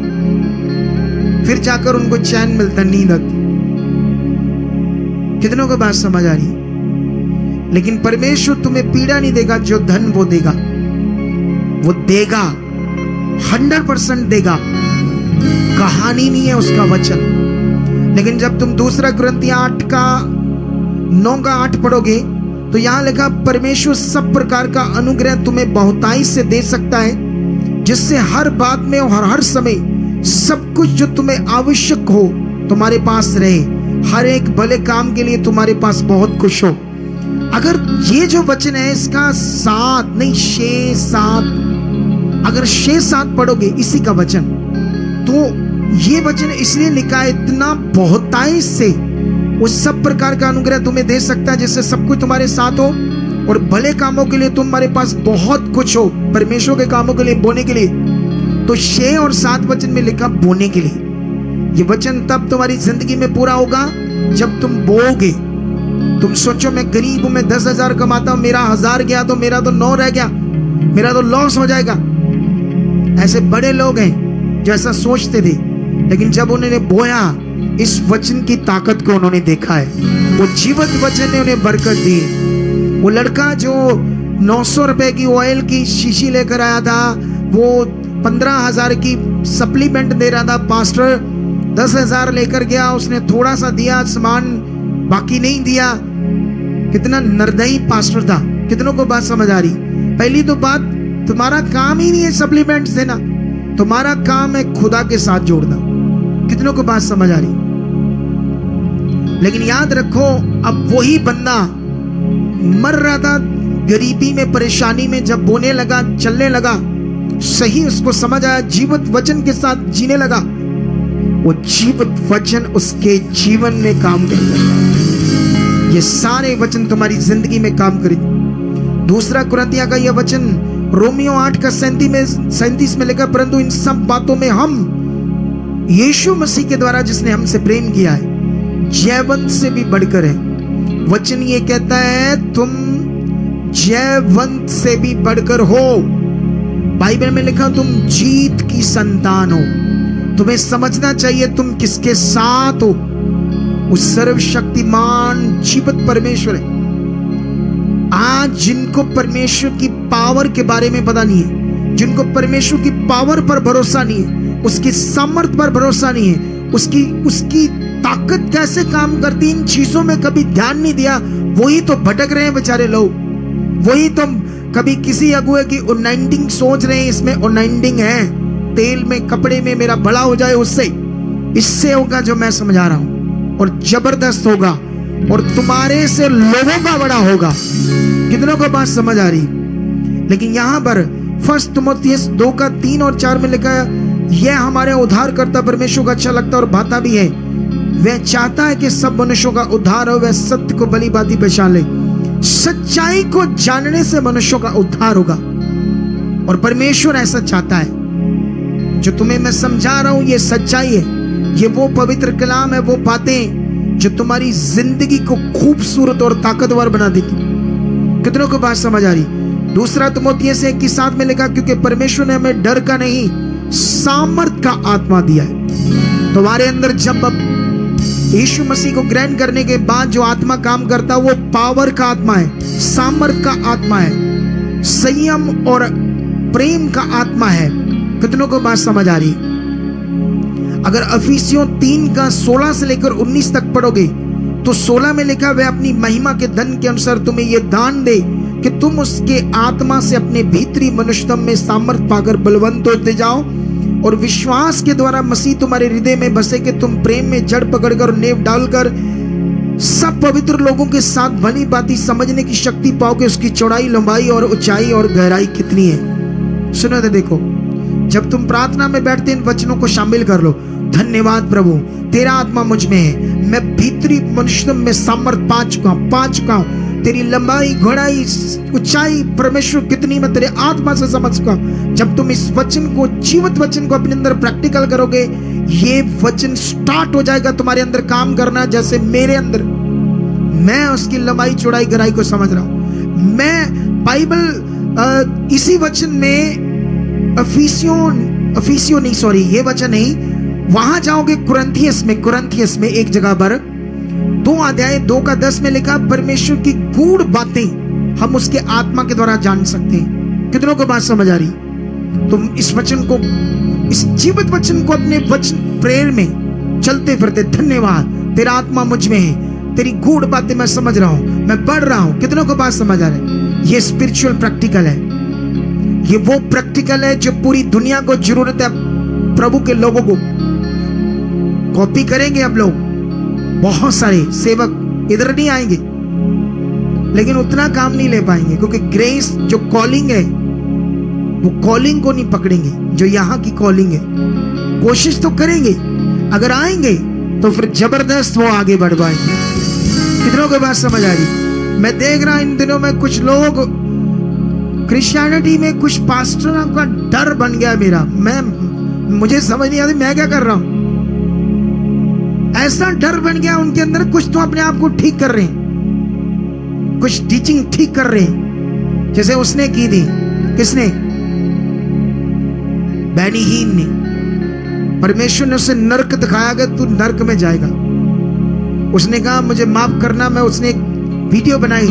फिर जाकर उनको चैन मिलता, नींद आती। कितनों को बात समझ आ रही? लेकिन परमेश्वर तुम्हें पीड़ा नहीं देगा, जो धन वो देगा, वो देगा, 100% देगा। कहानी नहीं है उसका वचन। लेकिन जब तुम दूसरा कुरिन्थियों 9:8 पढ़ोगे तो यहां लिखा, परमेश्वर सब प्रकार का अनुग्रह तुम्हें बहुताई से दे सकता है, जिससे हर बात में और हर समय सब कुछ जो तुम्हें आवश्यक हो तुम्हारे पास रहे, हर एक भले काम के लिए तुम्हारे पास बहुत कुछ हो। अगर ये जो वचन है इसका 7 नहीं 6-7, अगर 6-7 पढ़ोगे इसी का वचन, तो ये वचन इसलिए लिखा है, इतना बहुतायत से वो सब प्रकार का अनुग्रह तुम्हें दे सकता है जिससे सब कुछ तुम्हारे साथ हो और भले कामों के लिए तुम्हारे पास बहुत कुछ हो, परमेश्वर के कामों के लिए, बोने के लिए। तो 6 और 7 वचन में लिखा बोने के लिए। ये वचन तब तुम्हारी जिंदगी में पूरा होगा जब तुम बोओगे। तुम सोचो मैं गरीब हूं, मैं 10,000 कमाता हूं, मेरा 1000 गया तो मेरा तो 9 रह गया, मेरा तो लॉस हो जाएगा। ऐसे बड़े लोग हैं जो ऐसा सोचते थे, लेकिन जब उन्होंने बोया, इस वचन की ताकत को उन्होंने देखा है। वो जीवित वचन ने उन्हें बरकत दी। वो लड़का जो 900 रुपए की ऑयल की शीशी लेकर आया था, वो 15,000 की सप्लीमेंट दे रहा था, पास्टर 10,000 लेकर गया, उसने थोड़ा सा दिया सामान, बाकी नहीं दिया। कितना निर्दयी पास्टर था। कितनों को बात समझ आ रही? पहली तो बात, तुम्हारा काम ही नहीं है सप्लीमेंट देना, तुम्हारा काम है खुदा के साथ जोड़ना। कितनों को बात समझ आ रही? लेकिन याद रखो, अब वही बंदा मर रहा था गरीबी में, परेशानी में, जब बोने लगा, चलने लगा, सही उसको समझ आया, जीवित वचन के साथ जीने लगा, वो जीवित वचन उसके जीवन में काम करेगा। ये सारे वचन तुम्हारी जिंदगी में काम करेंगे। दूसरा कुरिन्थियों का यह वचन रोमियो 8 का 37 में लिखा, परंतु इन सब बातों में हम यीशु मसीह के द्वारा जिसने हमसे प्रेम किया है जयवंत से भी बढ़कर है। वचन ये कहता है तुम जयवंत से भी बढ़कर हो। बाइबल में लिखा तुम जीत की संतान हो। तुम्हें समझना चाहिए तुम किसके साथ हो। उस सर्वशक्तिमान जीवित परमेश्वर है। आज जिनको परमेश्वर की पावर के बारे में पता नहीं है, जिनको परमेश्वर की पावर पर भरोसा नहीं है, उसकी सामर्थ पर भरोसा नहीं है, उसकी ताकत कैसे काम करती, इन चीजों में कभी ध्यान नहीं दिया, वही तो भटक रहे हैं बेचारे लोग। वही तो कभी किसी अगुए की अनॉइंटिंग सोच रहे हैं, इसमें अनॉइंटिंग है, तेल में, कपड़े में मेरा भला हो जाए, उससे इससे होगा जो मैं समझा रहा हूं, और जबरदस्त होगा, और तुम्हारे से लोगों का बड़ा होगा। कितनों को बात समझ आ रही? लेकिन यहां पर 1 तिमोथियस 2 का 3 और 4 में लिखा है, यह हमारे उद्धारकर्ता परमेश्वर को अच्छा लगता और भाता भी है। वह चाहता है कि सब मनुष्यों का उद्धार हो, वह सत्य को भली भांति पहचान ले। सच्चाई को जानने से मनुष्यों का उद्धार होगा, और परमेश्वर ऐसा चाहता है। जो तुम्हें मैं समझा रहा हूं ये सच्चाई है, ये वो पवित्र कलाम है, वो बातें जो तुम्हारी जिंदगी को खूबसूरत और ताकतवर बना देगी। कितनों को बात समझ आ रही? 2 तिमोथियस 1:7 में लिखा, क्योंकि परमेश्वर ने हमें डर का नहीं सामर्थ का आत्मा दिया है। तुम्हारे अंदर जब यीशु मसीह को ग्रहण करने के बाद जो आत्मा काम करता है वो पावर का आत्मा है, सामर्थ का आत्मा है, संयम और प्रेम का आत्मा है। कितनों को बात समझ आ रही? अगर इफिसियों 3 का 16 से लेकर 19 तक पढ़ोगे तो 16 में लिखा, वह अपनी महिमा के धन के अनुसार तुम्हें यह दान दे कि तुम उसके आत्मा से अपने भीतरी मनुष्यत्व में सामर्थ पाकर बलवंत होते जाओ, और विश्वास के द्वारा मसीह तुम्हारे हृदय में बसे कि तुम प्रेम में जड़ पकड़कर और नेव डालकर सब पवित्र लोगों के साथ भली भांति समझने की शक्ति पाओगे, उसकी चौड़ाई, लंबाई और ऊंचाई और गहराई कितनी है। सुनो तो देखो, जब तुम प्रार्थना में बैठते इन वचनों को शामिल कर लो। धन्यवाद प्रभु, तेरा आत्मा मुझ में है, मैं भीतरी मनुष्य में सामर्थ पा चुका हूं। तेरी लंबाई, घोड़ाई, ऊंचाई परमेश्वर कितनी मैं तेरे आत्मा से समझ चुका। जब तुम इस वचन को, जीवित वचन को अपने अंदर प्रैक्टिकल करोगे, ये वचन स्टार्ट हो जाएगा तुम्हारे अंदर काम करना, जैसे मेरे अंदर। मैं उसकी लंबाई, चौड़ाई, गहराई को समझ रहा हूं। मैं बाइबल इसी वचन में ये वचन नहीं, वहां जाओगे कुरिन्थियस में एक जगह पर 2 अध्याय 2 का 10 में लिखा, परमेश्वर की गूढ़ बातें हम उसके आत्मा के द्वारा जान सकते हैं। कितनों को बात समझ आ रही? तुम इस वचन को, इस जीवित वचन को अपने वचन प्रेयर में चलते फिरते, धन्यवाद तेरा आत्मा मुझ में है, तेरी गूढ़ बातें मैं समझ रहा हूं, मैं बढ़ रहा हूं। कितनों को बात समझ आ रहा है? ये स्पिरिचुअल प्रैक्टिकल है। ये वो प्रैक्टिकल है जो पूरी दुनिया को जरूरत है। प्रभु के लोगों को कॉपी करेंगे अब लोग, बहुत सारे सेवक इधर नहीं आएंगे, लेकिन उतना काम नहीं ले पाएंगे, क्योंकि ग्रेस जो कॉलिंग है वो कॉलिंग को नहीं पकड़ेंगे जो यहां की कॉलिंग है। कोशिश तो करेंगे, अगर आएंगे तो फिर जबरदस्त वो आगे बढ़ पाएंगे। कितनों को बात समझ आ रही? मैं देख रहा इन दिनों में कुछ लोग क्रिश्चियनिटी में, कुछ पास्टरों का डर बन गया मेरा। मुझे समझ नहीं आती मैं क्या कर रहा हूं। ऐसा डर बन गया उनके अंदर, कुछ तो अपने आप को ठीक कर रहे हैं, कुछ टीचिंग ठीक कर रहे हैं, जैसे उसने की थी। किसने? बैनी हीन ने। परमेश्वर ने उसे नर्क दिखाया कि तू नर्क में जाएगा। उसने कहा मुझे माफ करना। मैं उसने एक वीडियो बनाई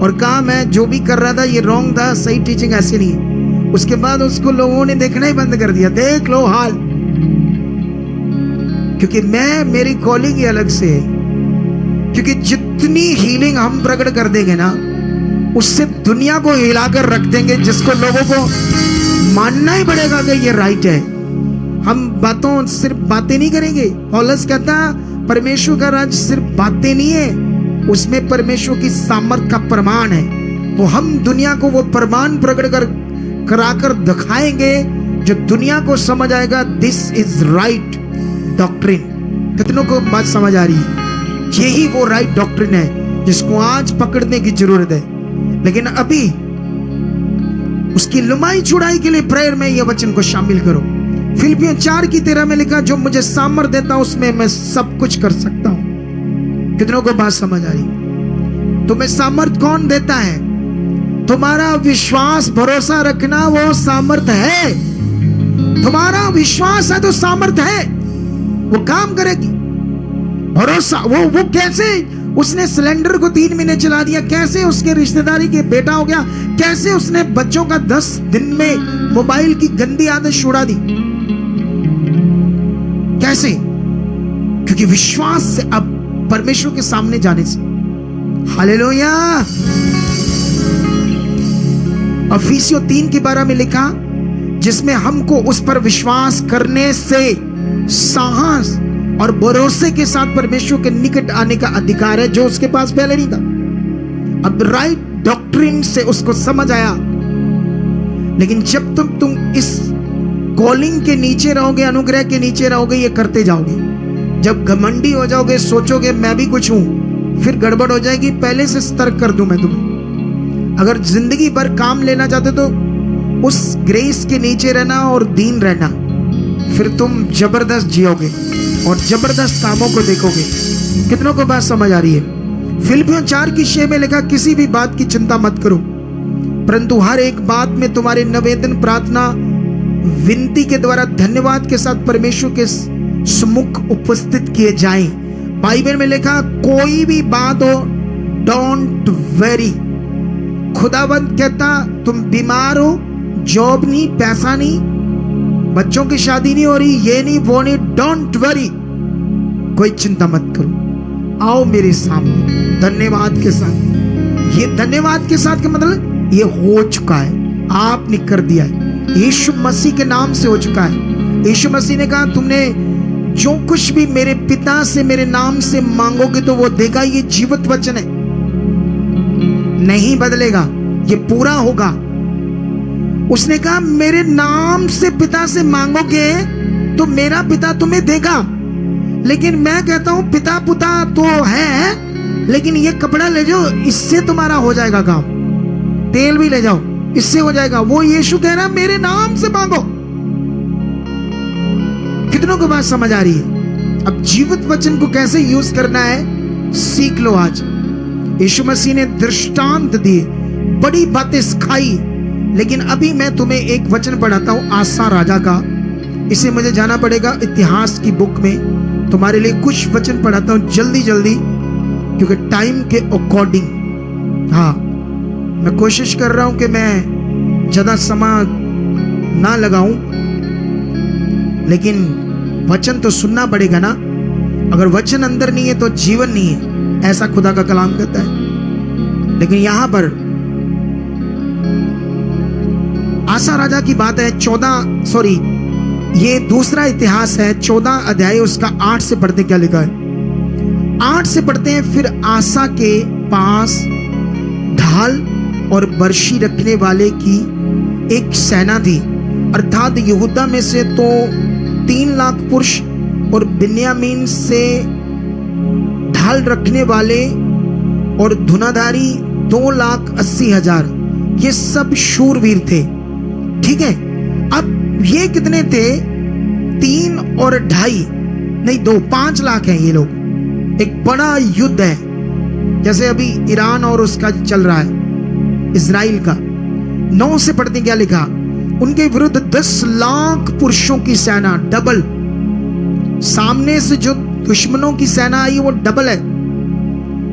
और कहा मैं जो भी कर रहा था ये रॉन्ग था, सही टीचिंग ऐसे नहीं है। उसके बाद उसको लोगों ने देखना ही बंद कर दिया। देख लो हाल, क्योंकि मेरी कॉलिंग ही अलग से है। क्योंकि जितनी हीलिंग हम प्रकट कर देंगे ना, उससे दुनिया को हिलाकर रख देंगे, जिसको लोगों को मानना ही पड़ेगा कि ये राइट है। हम सिर्फ बातें नहीं करेंगे। पौलुस कहता परमेश्वर का राज सिर्फ बातें नहीं है, उसमें परमेश्वर की सामर्थ का प्रमाण है। तो हम दुनिया को वो प्रमाण प्रकट कराकर दिखाएंगे, जो दुनिया को समझ आएगा दिस इज राइट डॉक्ट्रिन। कितनों को बात समझ आ रही है? यही वो राइट डॉक्ट्रिन है जिसको आज पकड़ने की जरूरत है। लेकिन अभी उसकी लंबाई चौड़ाई के लिए प्रेयर में यह वचन को शामिल करो। फिलिपियों 4:13 में लिखा, जो मुझे सामर्थ देता उसमें मैं सब कुछ कर सकता हूं। कितनों को बात समझ आ रही? तुम्हें सामर्थ कौन देता है? तुम्हारा विश्वास, भरोसा रखना, वो सामर्थ है। तुम्हारा विश्वास है तो सामर्थ है, वो काम करेगी। भरोसा वो कैसे? उसने सिलेंडर को 3 महीने चला दिया, कैसे उसके रिश्तेदारी के बेटा हो गया, कैसे उसने बच्चों का 10 दिन में मोबाइल की गंदी आदत छुड़ा दी, कैसे? क्योंकि विश्वास से, अब परमेश्वर के सामने जाने से। हालेलुया। इफिसियों 3:12 में लिखा, जिसमें हमको उस पर विश्वास करने से साहस और भरोसे के साथ परमेश्वर के निकट आने का अधिकार है, जो उसके पास पहले नहीं था। अब राइट डॉक्ट्रिन से उसको समझ आया। लेकिन जब तुम इस कॉलिंग के नीचे रहोगे, अनुग्रह के नीचे रहोगे, ये करते जाओगे। जब घमंडी हो जाओगे, सोचोगे मैं भी कुछ हूं, फिर गड़बड़ हो जाएगी। पहले से सतर्क कर दूं मैं तुम्हें। अगर जिंदगी भर काम लेना चाहते तो उस ग्रेस के नीचे रहना और दीन रहना, फिर तुम जबरदस्त जियोगे और जबरदस्त कामों को देखोगे। कितनों को बात समझ आ रही है? फिलिपियों 4:6 में लिखा, किसी भी बात की चिंता मत करो, परंतु हर एक बात में तुम्हारे निवेदन, प्रार्थना, विनती के द्वारा धन्यवाद के साथ परमेश्वर के सम्मुख उपस्थित किए जाएं। बाइबल में लिखा, कोई भी बात हो, डोंट वेरी। खुदावंद कहता, तुम बीमार हो, जॉब नहीं, पैसा नहीं, बच्चों की शादी नहीं हो रही, ये नहीं, वो नहीं, डोंट वरी। कोई चिंता मत करो, आओ मेरे सामने धन्यवाद के साथ। ये धन्यवाद के साथ का मतलब ये हो चुका है, आपने कर दिया है, यीशु मसीह के नाम से हो चुका है। यीशु मसीह ने कहा, तुमने जो कुछ भी मेरे पिता से मेरे नाम से मांगोगे तो वो देगा। ये जीवित वचन है, नहीं बदलेगा, ये पूरा होगा। उसने कहा, मेरे नाम से पिता से मांगोगे तो मेरा पिता तुम्हें देगा। लेकिन मैं कहता हूं, पिता पुता तो है, लेकिन ये कपड़ा ले जाओ, इससे तुम्हारा हो जाएगा काम। तेल भी ले जाओ, इससे हो जाएगा। वो यीशु कह रहा, मेरे नाम से मांगो। कितनों को बात समझ आ रही है? अब जीवित वचन को कैसे यूज करना है सीख लो आज। यीशु मसीह ने दृष्टांत दिए, बड़ी बातें सिखाई। लेकिन अभी मैं तुम्हें एक वचन पढ़ाता हूं आसा राजा का। इसे मुझे जाना पड़ेगा इतिहास की बुक में। तुम्हारे लिए कुछ वचन पढ़ाता हूं जल्दी जल्दी, क्योंकि टाइम के अकॉर्डिंग। हाँ, मैं कोशिश कर रहा हूं कि मैं ज्यादा समय ना लगाऊं, लेकिन वचन तो सुनना पड़ेगा ना। अगर वचन अंदर नहीं है तो जीवन नहीं है, ऐसा खुदा का कलाम कहता है। लेकिन यहां पर आसा राजा की बात है। ये दूसरा इतिहास है, 14 अध्याय, उसका 8 से पढ़ते क्या लिखा है। 8 से पढ़ते हैं, फिर आसा के पास ढाल और बर्शी रखने वाले की एक सेना थी, अर्थात यहूदा में से तो 3 लाख पुरुष और बिन्यामीन से ढाल रखने वाले और धनुधारी 2,80,000, ये सब शूरवीर थे। ठीक है, अब ये कितने थे? 3 और 2.5 नहीं 2, 5 लाख हैं ये लोग। एक बड़ा युद्ध है, जैसे अभी ईरान और उसका चल रहा है, इजराइल का। 9 से पढ़ते क्या लिखा? उनके विरुद्ध 10 लाख पुरुषों की सेना, डबल। सामने से जो दुश्मनों की सेना आई वो डबल है।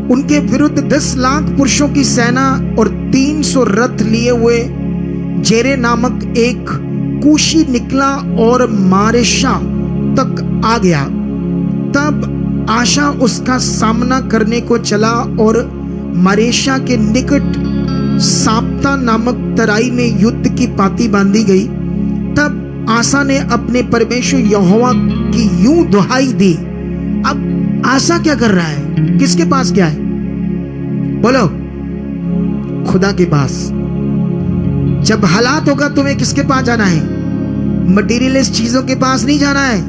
उनके विरुद्ध 10 लाख पुरुषों की सेना और 300 रथ लिए हुए जेरे नामक एक कूशी निकला और मारेशा तक आ गया। तब आशा उसका सामना करने को चला और मारेशा के निकट साप्ता नामक तराई में युद्ध की पाती बांधी गई। तब आशा ने अपने परमेश्वर यहोवा की यूं दुहाई दी। अब आशा क्या कर रहा है? किसके पास गया है? बोलो, खुदा के पास। जब हालात होगा तुम्हें किसके पास जाना है? मटीरियलिस्ट चीजों के पास नहीं जाना है,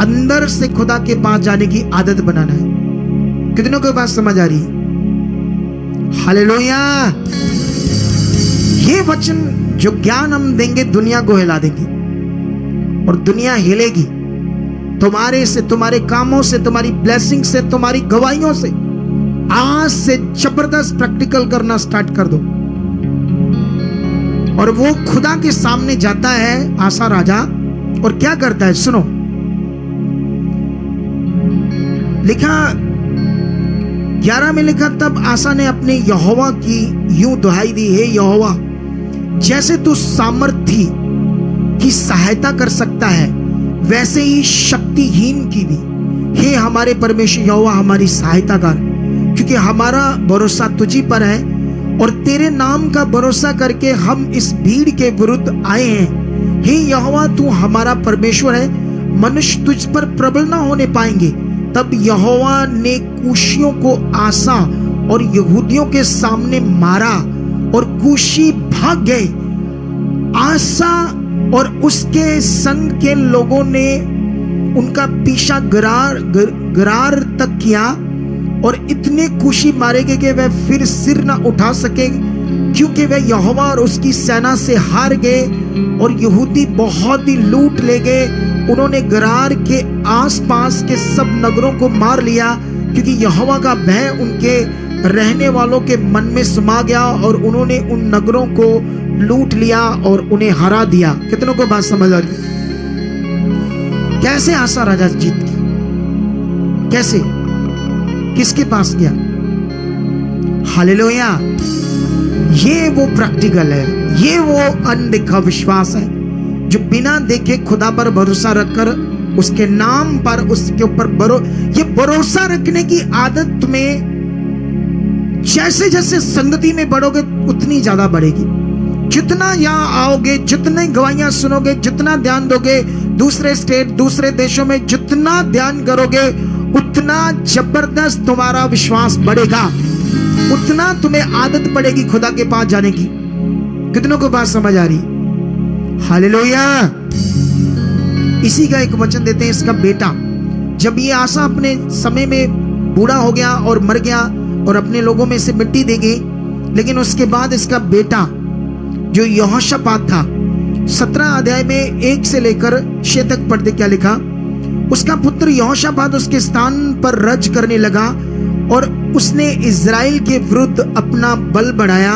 अंदर से खुदा के पास जाने की आदत बनाना है। कितनों के पास समझ आ रही है? हालेलुया। ये वचन जो ज्ञान हम देंगे दुनिया को हिला देंगे, और दुनिया हिलेगी तुम्हारे से, तुम्हारे कामों से, तुम्हारी ब्लेसिंग से, तुम्हारी गवाहियों से। आज से जबरदस्त प्रैक्टिकल करना स्टार्ट कर दो। और वो खुदा के सामने जाता है आसा राजा, और क्या करता है सुनो। लिखा 11 में लिखा, तब आसा ने अपने यहोवा की यूं दुहाई दी, हे यहोवा, जैसे तू सामर्थी की सहायता कर सकता है वैसे ही शक्तिहीन की भी। हे हमारे परमेश्वर यहोवा, हमारी सहायता कर, क्योंकि हमारा भरोसा तुझी पर है और तेरे नाम का भरोसा करके हम इस भीड़ के विरुद्ध आए हैं। हे यहोवा, तू हमारा परमेश्वर है, मनुष्य तुझ पर प्रबल ना होने पाएंगे। तब यहोवा ने कूशियों को आसा और यहूदियों के सामने मारा और कूशी भाग गए। आसा और उसके संग के लोगों ने उनका पीछा गरार तक किया, और इतने कूशी मारे गए कि वह फिर सिर ना उठा सके, क्योंकि वह यहोवा और उसकी सेना से हार गए, और यहूदी बहुत ही लूट ले गए। उन्होंने गरार के आसपास के सब नगरों को मार लिया, क्योंकि यहोवा का भय उनके रहने वालों के मन में समा गया, और उन्होंने उन नगरों को लूट लिया और उन्हें हरा दिया। कितनों को बात समझ आ रही? कैसे आसा राजा जीत गया? कैसे? किसके पास गया? हालेलुया। ये वो प्रैक्टिकल है, ये वो अनदेखा विश्वास है जो बिना देखे खुदा पर भरोसा रखकर उसके नाम पर, उसके ऊपर ये भरोसा रखने की आदत तुम्हें जैसे जैसे संगति में बढ़ोगे उतनी ज्यादा बढ़ेगी। जितना यहाँ आओगे, जितने गवाहियां सुनोगे, जितना ध्यान दोगे, दूसरे स्टेट, दूसरे देशों में जितना ध्यान करोगे, उतना जबरदस्त तुम्हारा विश्वास बढ़ेगा, उतना तुम्हें आदत पड़ेगी खुदा के पास जाने की। कितनों को बात समझ आ रही? हालेलुया। इसी का एक वचन देते हैं, इसका बेटा जब ये आसा अपने समय में बूढ़ा हो गया और मर गया और अपने लोगों में से मिट्टी दे गई, लेकिन उसके बाद इसका बेटा जो यहोशापात था, 17 अध्याय में 1 से लेकर 6 तक पढ़ते क्या लिखा। उसका पुत्र यहोशापात उसके स्थान पर रज करने लगा, और उसने इज़राइल के विरुद्ध अपना बल बढ़ाया,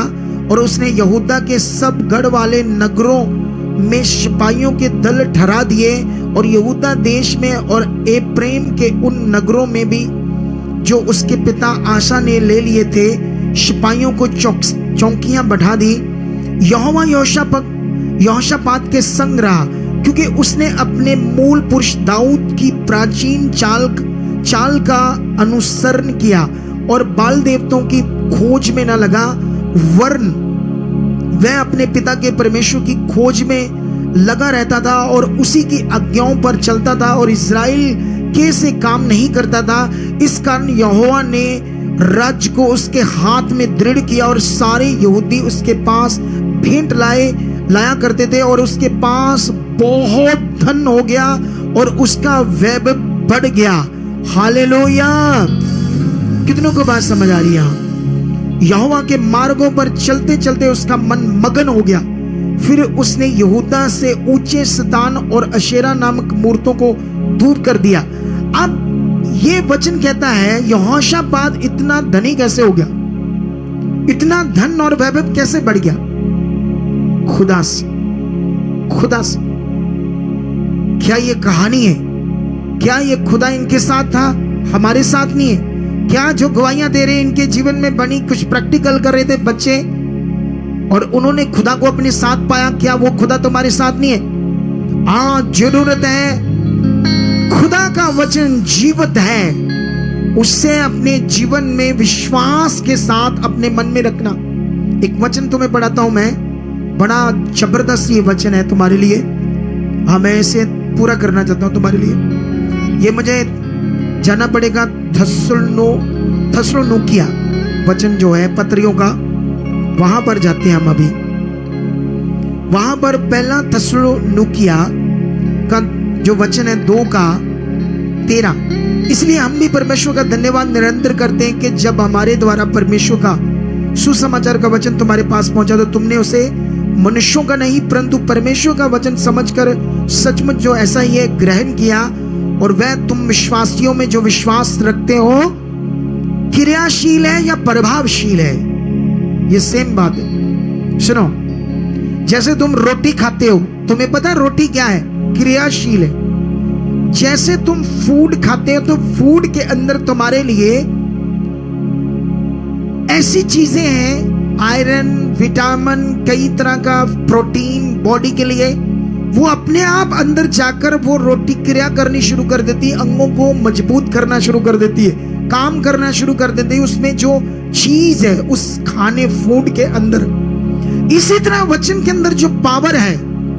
और उसने यहूदा के सब गढ़ वाले नगरों में सिपाहियों के दल ठहरा दिए, और यहूदा देश में और एप्रेम के उन नगरों में भी जो उसके पिता आशा ने ले लिए थे, सिपाहियों को चौकियां बढ़ा दी। यहोवा यहोशापात के संग रहा, क्योंकि उसने अपने मूल पुरुष दाऊद की प्राचीन चाल का अनुसरण किया और बाल देवताओं की खोज में न लगा, वरन वह अपने पिता के परमेश्वर की खोज में लगा रहता था और उसी की आज्ञाओं पर चलता था और इज़राइल के से काम नहीं करता था। इस कारण यहोवा ने राज्य को उसके हाथ में दृढ़ किया, और सारे यहूदी उसके पास भेंट लाया करते थे, और उसके पास बहुत धन हो गया और उसका वैभव बढ़ गया। हालेलुया। कितनों को बात समझ आ रही है? यहोवा के मार्गों पर चलते चलते उसका मन मगन हो गया। फिर उसने यहूदा से ऊंचे स्थान और अशेरा नामक मूर्तों को दूर कर दिया। अब ये वचन कहता है यहोशापात इतना धनी कैसे हो गया, इतना धन और वैभव कैसे बढ़ गया? खुदा से। खुदा से। क्या ये कहानी है? क्या ये खुदा इनके साथ था, हमारे साथ नहीं है? क्या जो गवाहियां दे रहे इनके जीवन में बनी, कुछ प्रैक्टिकल कर रहे थे बच्चे और उन्होंने खुदा को अपने साथ पाया, क्या वो खुदा तुम्हारे साथ नहीं है? हाँ, जरूरत है। खुदा का वचन जीवित है, उससे अपने जीवन में विश्वास के साथ अपने मन में रखना। एक वचन तुम्हें पढ़ाता हूं मैं, बड़ा जबरदस्त ये वचन है तुम्हारे लिए। हाँ, मैं इसे पूरा करना चाहता हूं तुम्हारे लिए। ये मुझे जाना पड़ेगा थस्सलुनीकिया वचन जो है पत्रियों का, वहां पर जाते हैं हम अभी। वहां पर पहला थस्सलुनीकिया का जो वचन है 2:13। इसलिए हम भी परमेश्वर का धन्यवाद निरंतर करते हैं कि जब हमारे द्वारा परमेश्वर का सुसमाचार का वचन तुम्हारे पास पहुंचा तो तुमने उसे मनुष्यों का नहीं परंतु परमेश्वर का वचन समझकर सचमुच जो ऐसा ही है ग्रहण किया, और वह तुम विश्वासियों में जो विश्वास रखते हो क्रियाशील है या प्रभावशील है। ये सेम बात है। सुनो, जैसे तुम रोटी खाते हो, तुम्हें पता है रोटी क्या है? क्रियाशील है। जैसे तुम फूड खाते हो तो फूड के अंदर तुम्हारे लिए ऐसी चीजें हैं, आयरन, विटामिन, कई तरह का प्रोटीन बॉडी के लिए, वो अपने आप अंदर जाकर वो रोटी क्रिया करनी शुरू कर देती है, अंगों को मजबूत करना शुरू कर देती है, काम करना शुरू कर देती है उसमें जो चीज है उस खाने फूड के अंदर। इसी तरह वचन के अंदर जो पावर है,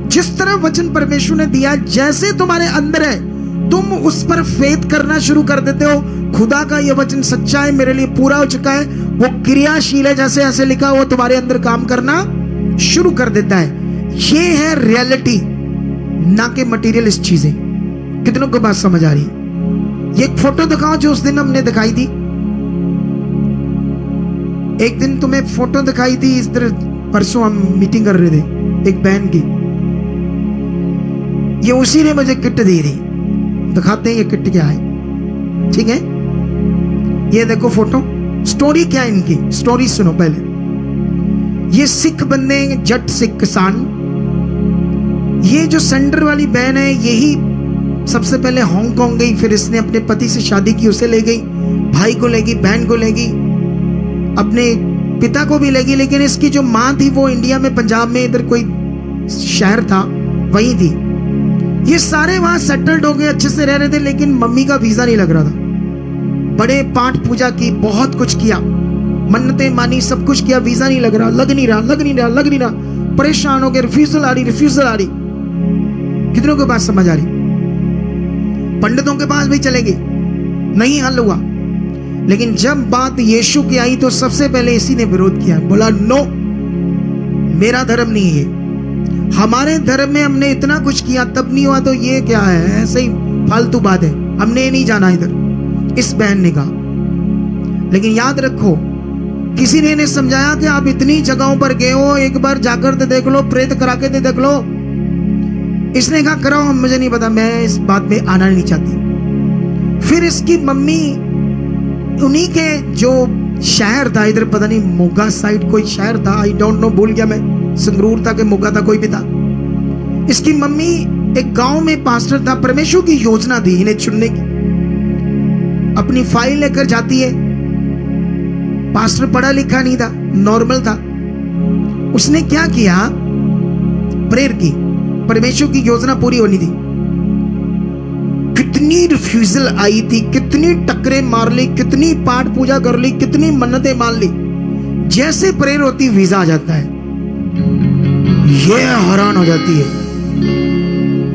जिस तरह वचन परमेश्वर ने दिया, जैसे तुम्हारे अंदर है तुम उस पर फेथ करना शुरू कर देते हो। खुदा का यह वचन सच्चा है, मेरे लिए पूरा हो चुका है, वो क्रियाशील है, जैसे ऐसे लिखा हुआ तुम्हारे अंदर काम करना शुरू कर देता है। ये है रियलिटी, ना के मटेरियलिस्ट चीजें। कितनों को बात समझ आ रही? ये एक फोटो दिखाओ जो उस दिन हमने दिखाई थी। एक दिन तुम्हें फोटो दिखाई थी, इस तरह परसों हम मीटिंग कर रहे थे एक बहन की, ये उसी ने मुझे किट दी थी। दिखाते हैं ये किट क्या है, ठीक है? ये देखो फोटो। स्टोरी क्या है इनकी? स्टोरी सुनो पहले। ये सिख बंदे, जट सिख किसान। ये जो सेंटर वाली बहन है, यही सबसे पहले हांगकांग गई, फिर इसने अपने पति से शादी की, उसे ले गई, भाई को लेगी, बहन को लेगी, अपने पिता को भी लेगी। लेकिन इसकी जो माँ थी वो इंडिया में, पंजाब में इधर कोई शहर था, वही थी। ये सारे वहां सेटल्ड हो गए, अच्छे से रह रहे थे, लेकिन मम्मी का वीजा नहीं लग रहा था। बड़े पाठ पूजा की, बहुत कुछ किया, मन्नतें मानी, सब कुछ किया, वीजा नहीं लग रहा, लग नहीं रहा। परेशान हो गए, रिफ्यूजल आ रही। कितनों को बात समझ आ रही? पंडितों के पास भी चले गए, नहीं हल हुआ। लेकिन जब बात यीशु की आई तो सबसे पहले इसी ने विरोध किया, बोला नो, मेरा धर्म नहीं है, हमारे धर्म में हमने इतना कुछ किया तब नहीं हुआ तो ये क्या है, ऐसे ही फालतू बात है, हमने नहीं जाना इधर। इस बहन ने कहा। लेकिन याद रखो, किसी ने इन्हें समझाया कि आप इतनी जगहों पर गए हो, एक बार जाकर तो देख लो, प्रेत करा के तो देख लो। इसने कहा कराओ, मुझे नहीं पता, मैं इस बात में आना नहीं चाहती। फिर इसकी मम्मी उन्हीं के जो शहर था, इधर पता नहीं मोगा साइड कोई शहर था, आई डोंट नो, भूल गया मैं, संगरूर था कि मोगा था, कोई भी था। इसकी मम्मी एक गांव में पास्टर था, परमेश्वर की योजना थी इन्हें चुनने की। अपनी फाइल लेकर जाती है, पास्टर पढ़ा लिखा नहीं था, नॉर्मल था। उसने क्या किया, प्रेयर की, परमेश्वर की योजना पूरी होनी थी। कितनी रिफ्यूजल आई थी, कितनी टकरे मार ली, कितनी पाठ पूजा कर ली, कितनी मन्नतें मान ली। जैसे प्रेयर होती वीजा आ जाता है। ये हैरान हो जाती है,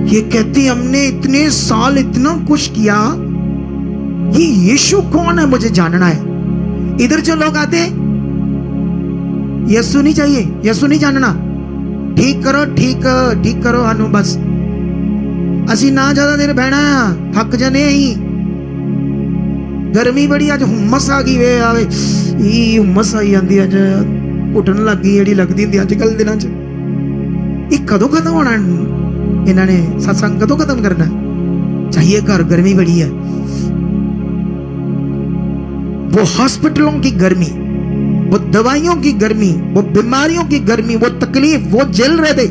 ये कहती हमने इतने साल इतना कुछ किया, ये यीशु कौन है मुझे जानना है। इधर जो लोग आते हैं, यीशु नहीं चाहिए, यीशु नहीं जानना, ठीक करो ठीक करो, अनु बस असी ना ज्यादा देर बहना थक जाने ही। गर्मी बड़ी अज हुम्मस आ गई वे आवे हुम्मस आई जाती अज घुटन लग गई जी लगती होंगी अजकल दिनों च। ये कदों खत्म होना इन्होंने सत्संग कदों खत्म करना चाहिए। घर गर्मी बड़ी है, वो हॉस्पिटलों की गर्मी, वो दवाइयों की गर्मी, वो बीमारियों की गर्मी, वो तकलीफ वो झेल रहे थे।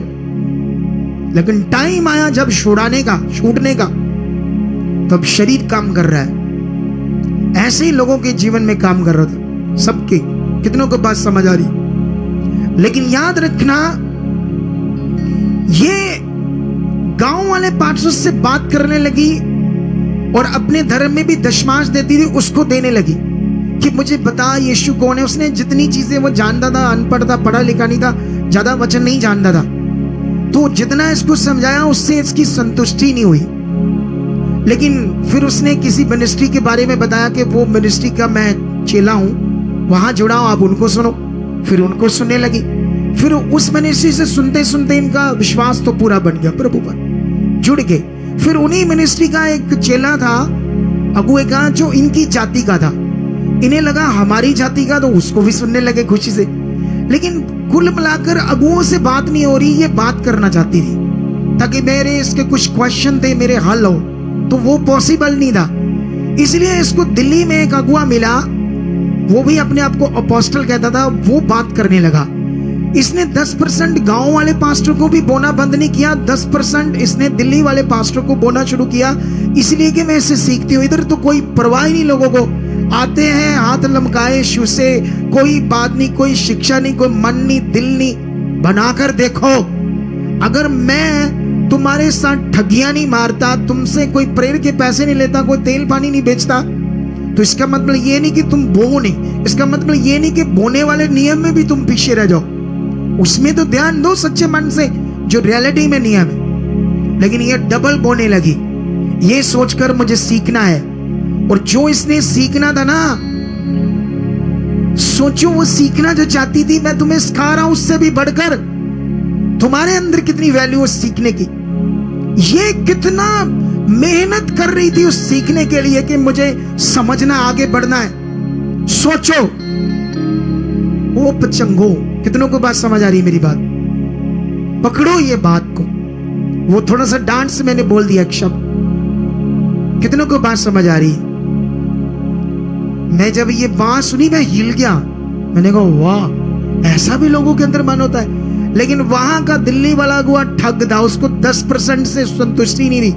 लेकिन टाइम आया जब छुड़ाने का, छूटने का, तब शरीर काम कर रहा है। ऐसे ही लोगों के जीवन में काम कर रहा था, सबके। कितनों को बात समझ आ रही? लेकिन याद रखना, ये गांव वाले पार्षद से बात करने लगी और अपने धर्म में भी दशमांश देती थी, उसको देने लगी कि मुझे बता यीशु कौन है। उसने जितनी चीजें वो जानता था, अनपढ़ था, पढ़ा लिखा नहीं था, ज्यादा वचन नहीं जानता था, तो जितना इसको समझाया उससे इसकी संतुष्टि नहीं हुई। लेकिन फिर उसने किसी मिनिस्ट्री के बारे में बताया कि वो मिनिस्ट्री का मैं चेला हूं, वहां जुड़ा हूं, आप उनको सुनो। फिर उनको सुनने लगी। फिर उस मिनिस्ट्री से सुनते सुनते इनका विश्वास तो पूरा बन गया, प्रभु पर जुड़ गए। फिर उन्हीं मिनिस्ट्री का एक चेला था, अगुए का, जो इनकी जाति का था। इन्हें लगा हमारी जाति का, तो उसको भी सुनने लगे खुशी से। लेकिन कुल मिलाकर अगुओं से बात नहीं हो रही, ये बात करना चाहती थी ताकि मेरे इसके कुछ क्वेश्चन थे, मेरे हल हो, तो वो पॉसिबल नहीं था। इसलिए इसको दिल्ली में एक अगुआ मिला, वो भी अपने आप को अपोस्टल कहता था, वो बात करने लगा। इसने 10% गांव वाले पास्टर को भी बोना बंद नहीं किया, 10% इसने दिल्ली वाले पास्टर को बोना शुरू किया, इसलिए कि मैं इससे सीखती हूँ। इधर तो कोई परवाह ही नहीं, लोगों को आते हैं हाथ लमकाए शू से, कोई बात नहीं, कोई शिक्षा नहीं, कोई मन नहीं, दिल नहीं। बनाकर देखो, अगर मैं तुम्हारे साथ ठगियां नहीं मारता, तुमसे कोई प्रेयर के पैसे नहीं लेता, कोई तेल पानी नहीं बेचता, तो इसका मतलब ये नहीं कि तुम बो नहीं, इसका मतलब ये नहीं कि बोने वाले नियम में भी तुम पीछे रह जाओ। उसमें तो ध्यान दो सच्चे मन से, जो रियलिटी में नियम है। लेकिन ये डबल बोने लगी, ये सोचकर मुझे सीखना है। और जो इसने सीखना था ना, सोचो वो सीखना जो चाहती थी, मैं तुम्हें सिखा रहा हूं उससे भी बढ़कर। तुम्हारे अंदर कितनी वैल्यू है सीखने की। ये कितना मेहनत कर रही थी उस सीखने के लिए कि मुझे समझना, आगे बढ़ना है। सोचो ओ पचंगो, कितनों को बात समझ आ रही है मेरी बात? पकड़ो ये बात को। वो थोड़ा सा डांस से मैंने बोल दिया एक शब्द, कितनों को बात समझ आ रही है? मैं जब ये बात सुनी मैं हिल गया, मैंने कहा वाह, ऐसा भी लोगों के अंदर मन होता है। लेकिन वहां का दिल्ली वाला अगुआ ठग था, उसको 10% से संतुष्टि नहीं थी।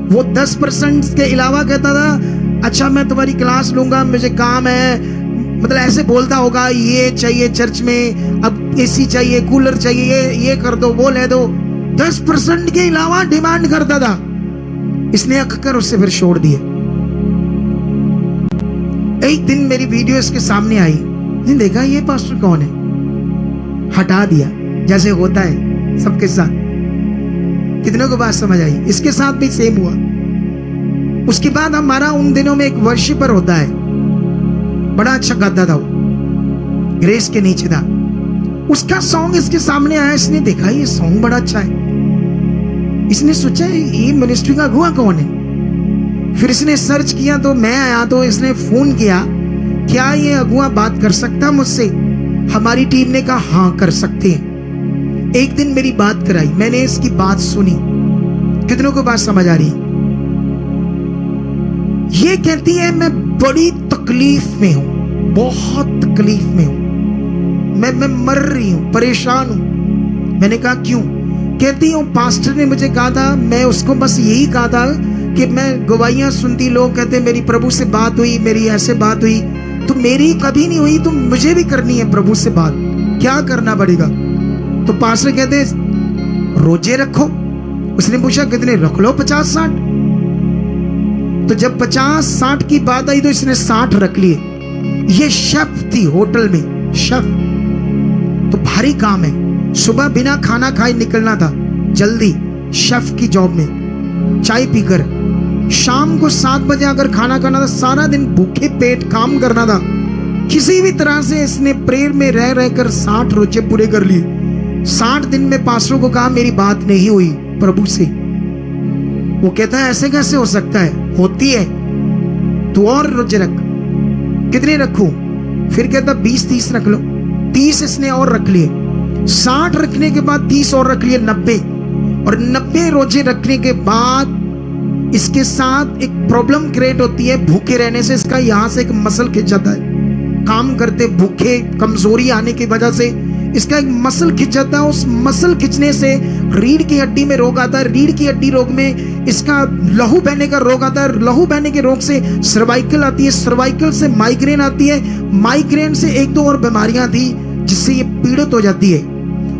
वो 10% के अलावा कहता था, अच्छा मैं तुम्हारी क्लास लूंगा, मुझे काम है, मतलब ऐसे बोलता होगा, ये चाहिए चर्च में, अब एसी चाहिए, कूलर चाहिए, ये कर दो, वो ले दो। 10% के अलावा डिमांड करता था। इसने अक्कर उससे फिर छोड़ दिए। एक दिन मेरी वीडियो इसके सामने आई, इसने देखा ये पास्टर कौन है, हटा दिया, जैसे होता है सबके साथ। कितनों को बात समझ आई? इसके साथ भी सेम हुआ। उसके बाद हमारा उन दिनों में एक वर्शिपर होता है, बड़ा अच्छा गाता था वो, ग्रेस के नीचे था। उसका सॉन्ग इसके सामने आया, इसने देखा ये सॉन्ग बड़ा अच्छा है। इसने सोचा ये मिनिस्ट्री का अगुआ कौन है। फिर इसने सर्च किया तो मैं आया, तो इसने फोन किया, क्या ये अगुआ बात कर सकता मुझसे? हमारी टीम ने कहा हाँ कर सकते हैं। एक दिन मेरी बात कराई, मैंने इसकी बात सुनी। कितनों को बात समझ आ रही? ये कहती है मैं बड़ी तकलीफ में हूं, बहुत तकलीफ में हूं, मैं मर रही हूं, परेशान हूं। मैंने कहा क्यों? कहती हूं पास्टर ने मुझे कहा था, मैं उसको बस यही कहा था कि मैं गवाहियां सुनती, लोग कहते मेरी प्रभु से बात हुई, मेरी ऐसे बात हुई, तो मेरी कभी नहीं हुई, तो मुझे भी करनी है प्रभु से बात, क्या करना पड़ेगा? तो पास्टर कहते रोजे रखो। उसने पूछा कितने? रख लो 50-60। तो जब 50-60 की बात आई तो इसने 60 रख लिए। ये शेफ थी होटल में, शेफ, तो भारी काम है। सुबह बिना खाना खाए निकलना था जल्दी शेफ की जॉब में, चाय पीकर। शाम को 7 बजे अगर खाना खाना था, सारा दिन भूखे पेट काम करना था। किसी भी तरह से इसने प्रेयर में रह रहकर 60 रोजे पूरे कर लिए। 60 दिन में पास्टरों को कहा मेरी बात नहीं हुई प्रभु से। वो कहता है ऐसे कैसे हो सकता है, होती है, तू और रोजे रख। कितने रखूं? फिर कहता 20-30 रख लो। 30 इसने और रख लिए। 60 रखने के बाद 30 और रख लिए, 90। और 90 रोजे रखने के बाद इसके साथ एक प्रॉब्लम क्रिएट होती है। भूखे रहने से इसका यहां से एक मसल खिंच जाता है। काम करते भूखे, कमजोरी आने की वजह से इसका एक मसल खिंच जाता है। उस मसल खिंचने से रीढ़ की हड्डी में रोग आता है। रीढ़ की हड्डी रोग में इसका लहू बहने का रोग आता है। लहू बहने के रोग से सर्वाइकल आती है। सर्वाइकल से माइग्रेन आती है। माइग्रेन से 1-2 और बीमारियां थी जिससे ये पीड़ित हो जाती है।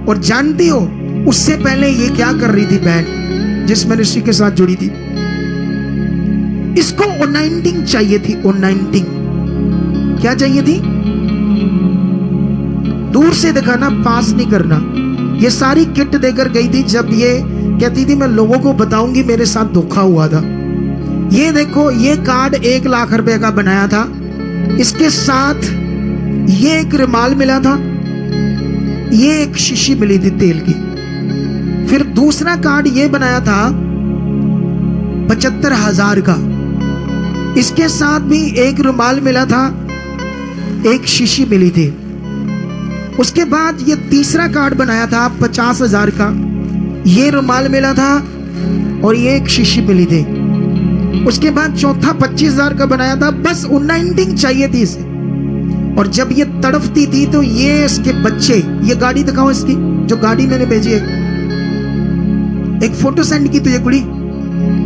और जानती हो उससे पहले ये क्या कर रही थी बहन जिस मिनिस्ट्री के साथ जुड़ी थी? इसको ओनाइंटिंग चाहिए थी। ओनाइंटिंग क्या चाहिए थी? दूर से दिखाना, पास नहीं करना। ये सारी किट देकर गई थी जब ये कहती थी मैं लोगों को बताऊंगी मेरे साथ धोखा हुआ था। ये देखो, ये कार्ड 1 लाख रुपए का बनाया था। इसके साथ ये एक रुमाल मिला था, ये एक शीशी मिली थी तेल की। फिर दूसरा कार्ड ये बनाया था 75,000 का। इसके साथ भी एक रुमाल मिला था, एक शीशी मिली थी। उसके बाद ये तीसरा कार्ड बनाया था 50,000 का। ये रुमाल मिला था और ये एक शीशी मिली थी। उसके बाद चौथा 25,000 का बनाया था। बस ओनाइंटिंग चाहिए थी इसे। और जब ये तड़पती थी तो ये इसके बच्चे, ये गाड़ी दिखाओ इसकी, जो गाड़ी मैंने भेजी है, एक फोटो सेंड की तो ये कुड़ी,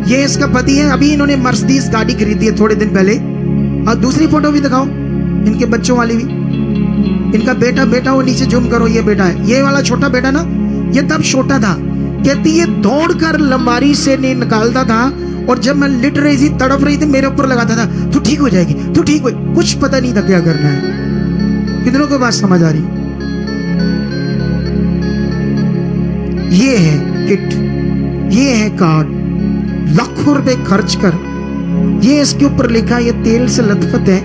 ये इसका पति है। अभी इन्होंने मर्सिडीज गाड़ी खरीदी है थोड़े दिन पहले। और दूसरी फोटो भी दिखाओ, इनके बच्चों वाली भी। इनका बेटा वो नीचे जूम करो, ये बेटा है। ये वाला छोटा बेटा ना, ये तब छोटा था। कहती ये दौड़कर लंबारी से निकालता था और जब मैं लिट रही थी, तड़प रही थी, मेरे ऊपर लगाता था, तू ठीक हो जाएगी, तू ठीक हो। कुछ पता नहीं था क्या करना है। कितनों को बात समझ आ रही? ये है किट, ये है कार्ड। लाखों रुपए खर्च कर ये इसके ऊपर लिखा, ये तेल से लथपथ है।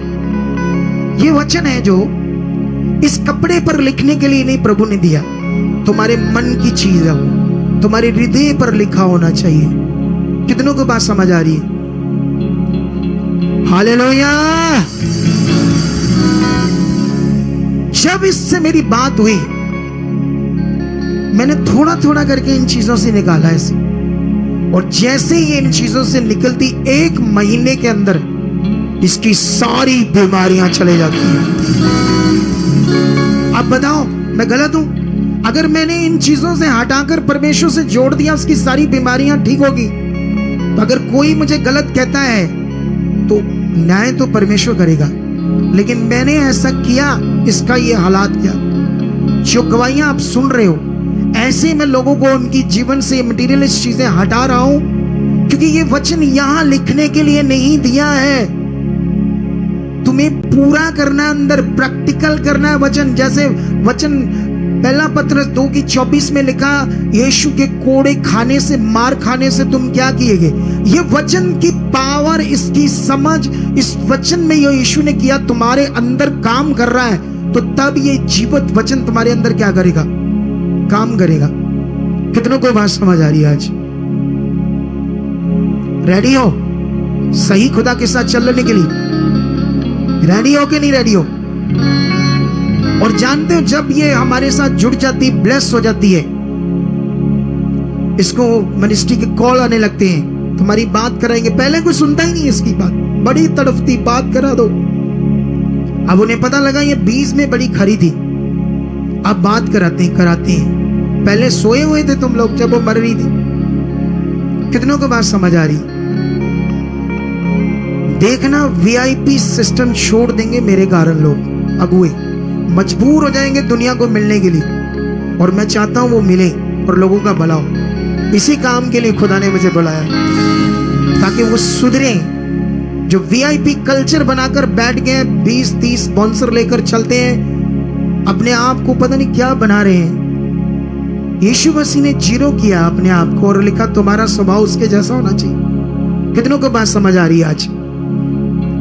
ये वचन है जो इस कपड़े पर लिखने के लिए नहीं प्रभु ने दिया। तुम्हारे मन की चीज है वो, तुम्हारे हृदय पर लिखा होना चाहिए। कितनों को बात समझ आ रही है? हालेलुया। जब इससे मेरी बात हुई, मैंने थोड़ा थोड़ा करके इन चीजों से निकाला इसे। और जैसे ही इन चीजों से निकलती, 1 महीने के अंदर इसकी सारी बीमारियां चले जाती हैं। अब बताओ मैं गलत हूं? अगर मैंने इन चीजों से हटाकर परमेश्वर से जोड़ दिया, उसकी सारी बीमारियां ठीक होगी। तो अगर कोई मुझे गलत कहता है तो न्याय तो परमेश्वर करेगा। लेकिन मैंने ऐसा किया, इसका ये हालात किया। जो गवाहियां आप सुन रहे हो, ऐसे मैं लोगों को उनकी जीवन से मटीरियलिस्ट चीजें हटा रहा हूं, क्योंकि ये वचन यहां लिखने के लिए नहीं दिया है। तुम्हें पूरा करना है, अंदर प्रैक्टिकल करना है वचन। जैसे वचन 1 पत्रस 2:24 में लिखा, यीशु के कोड़े खाने से, मार खाने से तुम क्या किएगे। ये वचन की पावर, इसकी समझ, इस वचन में ये यीशु ने किया तुम्हारे अंदर काम कर रहा है। तो तब ये जीवित वचन तुम्हारे अंदर क्या करेगा? काम करेगा। कितनों को बात समझ आ रही है? आज रेडी हो सही खुदा के साथ चलने के लिए? रेडी हो कि नहीं रेडी हो? और जानते हो, जब ये हमारे साथ जुड़ जाती, ब्लेस हो जाती है, इसको मिनिस्ट्री के कॉल आने लगते हैं, तुम्हारी बात कराएंगे। पहले कोई सुनता ही नहीं इसकी बात, बड़ी तड़फती, बात करा दो। अब उन्हें पता लगा ये बीज में बड़ी खरी थी, अब बात कराते हैं। पहले सोए हुए थे तुम लोग जब वो मर रही थी। कितनों को बात समझ आ रही? देखना, वीआईपी सिस्टम छोड़ देंगे मेरे कारण। लोग अगुए मजबूर हो जाएंगे दुनिया को मिलने के लिए। और मैं चाहता हूं वो मिले और लोगों का भला हो। इसी काम के लिए खुदा ने मुझे बुलाया, ताकि वो सुधरे। जो वीआईपी कल्चर बनाकर बैठ गए, 20-30 स्पॉन्सर लेकर चलते हैं, अपने आप को पता नहीं क्या बना रहे हैं। यीशु मसीह ने 0 किया अपने आप को और लिखा तुम्हारा स्वभाव उसके जैसा होना चाहिए। कितनों को बात समझ आ रही है? आज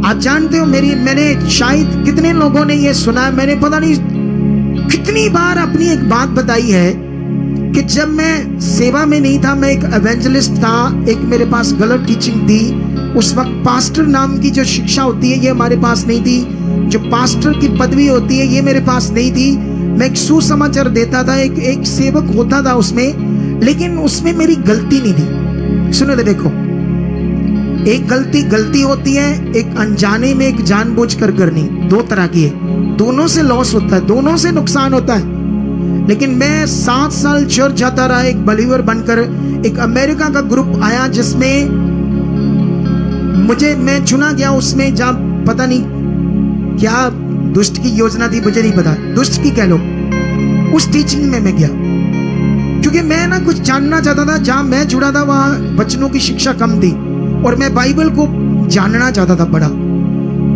आप जानते हो, मैंने शायद कितने लोगों ने ये सुना है, मैंने पता नहीं कितनी बार अपनी एक बात बताई है कि जब मैं सेवा में नहीं था, मैं एक एवेंजलिस्ट था, एक मेरे पास गलत टीचिंग थी। उस वक्त पास्टर नाम की जो शिक्षा होती है ये हमारे पास नहीं थी, जो पास्टर की पदवी होती है ये मेरे पास नहीं थी। मैं एक सुसमाचार देता था, एक सेवक होता था उसमें, लेकिन उसमें मेरी गलती नहीं थी। सुनो देखो, एक गलती होती है, एक अनजाने में, एक जानबूझकर करनी, दो तरह की है। दोनों से लॉस होता है, दोनों से नुकसान होता है। लेकिन मैं 7 साल चर्च जाता रहा एक बलीवर बनकर। एक अमेरिका का ग्रुप आया जिसमें मैं चुना गया, उसमें जहाँ पता नहीं क्या दुष्ट की योजना थी, मुझे नहीं पता, दुष्ट की कह लो, उस टीचिंग में मैं गया क्योंकि मैं ना कुछ जानना चाहता था। जहां मैं जुड़ा था वहां वचनों की शिक्षा कम थी और मैं बाइबल को जानना चाहता था बड़ा।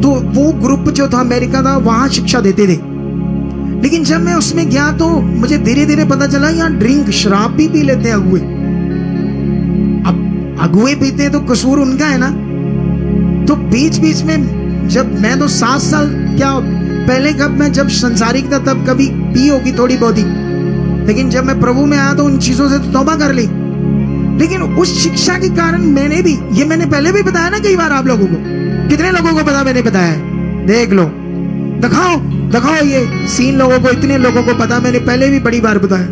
तो वो ग्रुप जो था अमेरिका का, वहां शिक्षा देते थे। लेकिन जब मैं उसमें गया तो मुझे धीरे धीरे पता चला यहाँ ड्रिंक, शराब भी पी लेते हैं अगुए। अब अगुए पीते हैं तो कसूर उनका है ना। तो बीच बीच में जब मैं तो 7 साल क्या पहले, कब मैं जब संसारिक था तब कभी पी होगी थोड़ी बहुत ही, लेकिन जब मैं प्रभु में आया तो उन चीजों से तो तौबा कर ली। लेकिन उस शिक्षा के कारण मैंने पहले भी बताया ना कई बार आप लोगों को। कितने लोगों को पता मैंने बताया है? देख लो, दिखाओ ये सीन लोगों को, इतने लोगों को पता, मैंने पहले भी बड़ी बार बताया,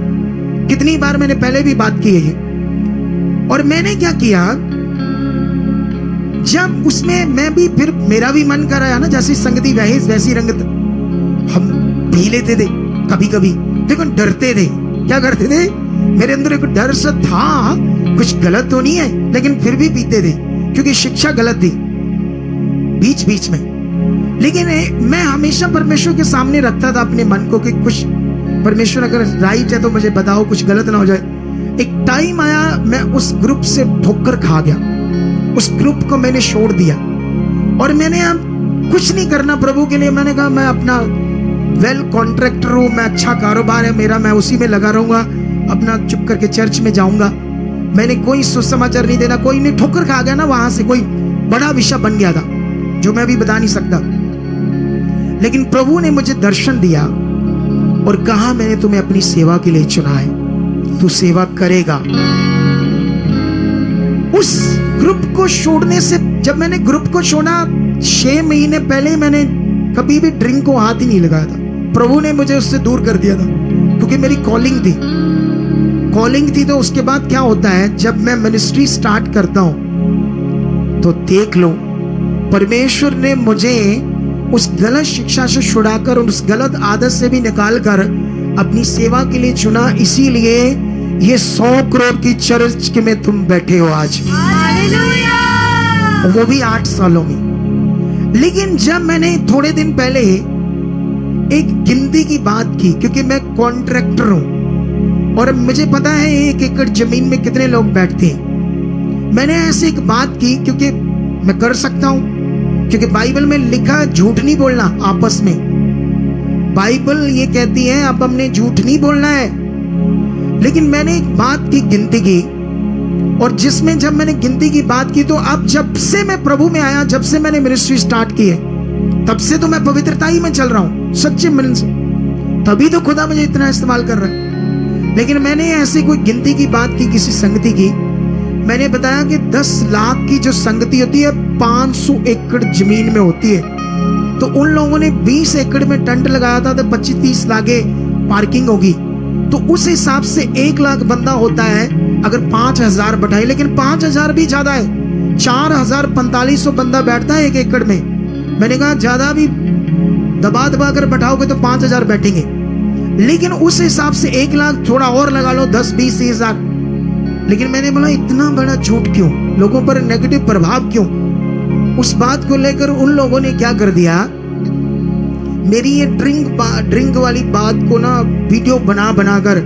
कितनी बार मैंने पहले भी बात की है ये। और मैंने क्या किया, जब उसमें मैं भी फिर मेरा भी मन कर आया ना, जैसी संगति वैसी रंगत, हम पी लेते थे कभी कभी, लेकिन डरते थे। क्या करते थे? मेरे अंदर एक डर सा था, कुछ गलत तो नहीं है, लेकिन फिर भी पीते थे क्योंकि शिक्षा गलत थी बीच बीच में। लेकिन मैं हमेशा परमेश्वर के सामने रखता था अपने मन को कि कुछ परमेश्वर अगर राइट है तो मुझे बताओ, कुछ गलत ना हो जाए। एक टाइम आया मैं उस ग्रुप से ठोकर खा गया, उस ग्रुप को मैंने छोड़ दिया और मैंने अब कुछ नहीं करना प्रभु के लिए। मैंने कहा मैं अपना वेल कॉन्ट्रैक्टर हूं, मैं अच्छा कारोबार है मेरा, मैं उसी में लगा रहूंगा, अपना चुप करके चर्च में जाऊंगा, मैंने कोई सुसमाचार नहीं देना। कोई नहीं, ठोकर खा गया ना वहां से, कोई बड़ा विषय बन गया था जो मैं भी बता नहीं सकता। लेकिन प्रभु ने मुझे दर्शन दिया और कहा मैंने तुम्हें अपनी सेवा के लिए चुना है, तू सेवा करेगा। उस ग्रुप को छोड़ने से, जब मैंने ग्रुप को छोड़ा 6 महीने पहले मैंने कभी भी ड्रिंक को हाथ ही नहीं लगाया था। प्रभु ने मुझे उससे दूर कर दिया था क्योंकि मेरी कॉलिंग थी। तो उसके बाद क्या होता है, जब मैं मिनिस्ट्री स्टार्ट करता हूं तो देख लो, परमेश्वर ने मुझे उस गलत शिक्षा से छुड़ाकर, उस गलत आदत से भी निकालकर अपनी सेवा के लिए चुना। इसीलिए ये 100 करोड़ की चर्च के में तुम बैठे हो आज, वो भी 8 सालों में। लेकिन जब मैंने थोड़े दिन पहले एक गिनती की बात की, क्योंकि मैं कॉन्ट्रैक्टर हूं और मुझे पता है 1 एकड़ जमीन में कितने लोग बैठते हैं, मैंने ऐसे एक बात की क्योंकि मैं कर सकता हूं, क्योंकि बाइबल में लिखा झूठ नहीं बोलना आपस में। बाइबल ये कहती है अब हमने झूठ नहीं बोलना है। लेकिन मैंने एक बात की, गिनती की, और जिसमें जब मैंने गिनती की बात की तो अब जब से मैं प्रभु में आया, जब से मैंने मिनिस्ट्री स्टार्ट की है, तब से तो मैं पवित्रता ही में चल रहा हूं, सच्चे मन से। तभी तो खुदा मुझे इतना इस्तेमाल कर रहा है। लेकिन मैंने ऐसी कोई गिनती की बात की किसी संगति की, मैंने बताया कि 10 लाख की जो संगति होती है 500 एकड़ जमीन में होती है। तो उन लोगों ने 20 एकड़ में टेंट लगाया था तो 25-30 लाख पार्किंग होगी। तो उस हिसाब से 1 लाख बंदा होता है अगर 5000 बैठाए, लेकिन 5000 भी ज्यादा है, 4450 बंदा बैठता है 1 एकड़ में। मैंने कहा ज्यादा भी दबा कर बैठाओगे तो 5000 बैठेंगे, लेकिन उस हिसाब से 1 लाख थोड़ा और लगा लो, 10-20 हजार। लेकिन मैंने बोला इतना बड़ा झूठ क्यों, लोगों पर नेगेटिव प्रभाव क्यों? उस बात को लेकर उन लोगों ने क्या कर दिया, मेरी ये ड्रिंक वाली बात को ना वीडियो बना कर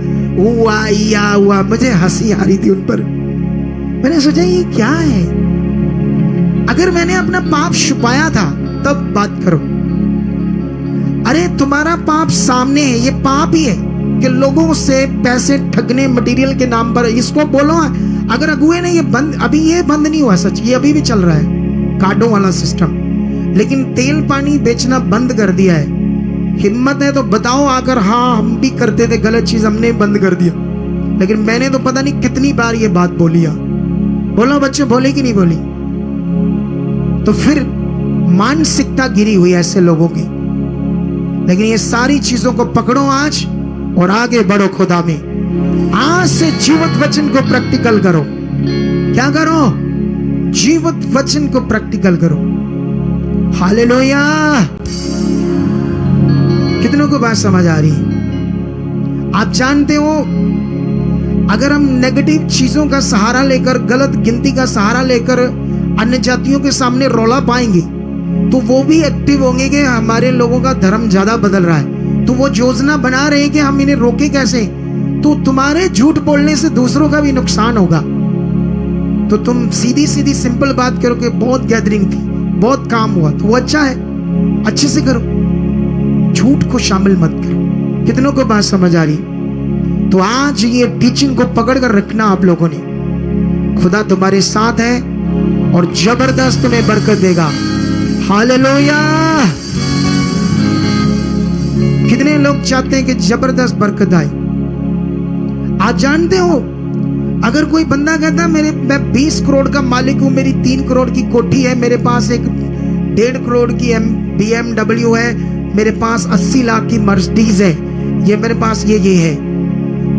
हुआ, मुझे हंसी आ रही थी उन पर। मैंने सोचा ये क्या है? अगर मैंने अपना पाप छुपाया था तब बात करो। अरे तुम्हारा पाप सामने है, ये पाप ही है कि लोगों से पैसे ठगने मटेरियल के नाम पर। इसको बोलो अगर अगुए ने ये बंद, अभी ये बंद नहीं हुआ सच, ये अभी भी चल रहा है कार्डों वाला सिस्टम, लेकिन तेल पानी बेचना बंद कर दिया है। हिम्मत है तो बताओ आकर, हाँ हम भी करते थे गलत चीज, हमने बंद कर दिया। लेकिन मैंने तो पता नहीं कितनी बार ये बात बोली है। बोलो बच्चे, बोली कि नहीं बोली? तो फिर मानसिकता गिरी हुई ऐसे लोगों की। लेकिन ये सारी चीजों को पकड़ो आज और आगे बढ़ो खुदा में। आज से जीवित वचन को प्रैक्टिकल करो। क्या करो? जीवित वचन को प्रैक्टिकल करो। हालेलुया। कितनों को बात समझ आ रही है? आप जानते हो, अगर हम नेगेटिव चीजों का सहारा लेकर, गलत गिनती का सहारा लेकर अन्य जातियों के सामने रौला पाएंगे, तो वो भी एक्टिव होंगे कि हमारे लोगों का धर्म ज्यादा बदल रहा है। तो वो योजना बना रहे हैं कि हम इन्हें रोके कैसे। तो तुम्हारे झूठ बोलने से दूसरों का भी नुकसान होगा। तो तुम सीधी सीधी सिंपल बात करो कि बहुत गैदरिंग थी, बहुत काम हुआ, तो वो अच्छा है, अच्छे से करो, झूठ को शामिल मत करो। कितनों को बात समझ आ रही? तो आज ये टीचिंग को पकड़ कर रखना आप लोगों ने। खुदा तुम्हारे साथ है और जबरदस्त तुम्हें बरकत देगा। हालेलुया। कितने लोग चाहते हैं कि जबरदस्त बरकत आए? आप जानते हो, अगर कोई बंदा कहता मैं 20 करोड़ का मालिक हूं, मेरी 3 करोड़ की कोठी है, मेरे पास एक 1.5 करोड़ की BMW है, मेरे पास 80 लाख की मर्सिडीज है, ये मेरे पास ये है।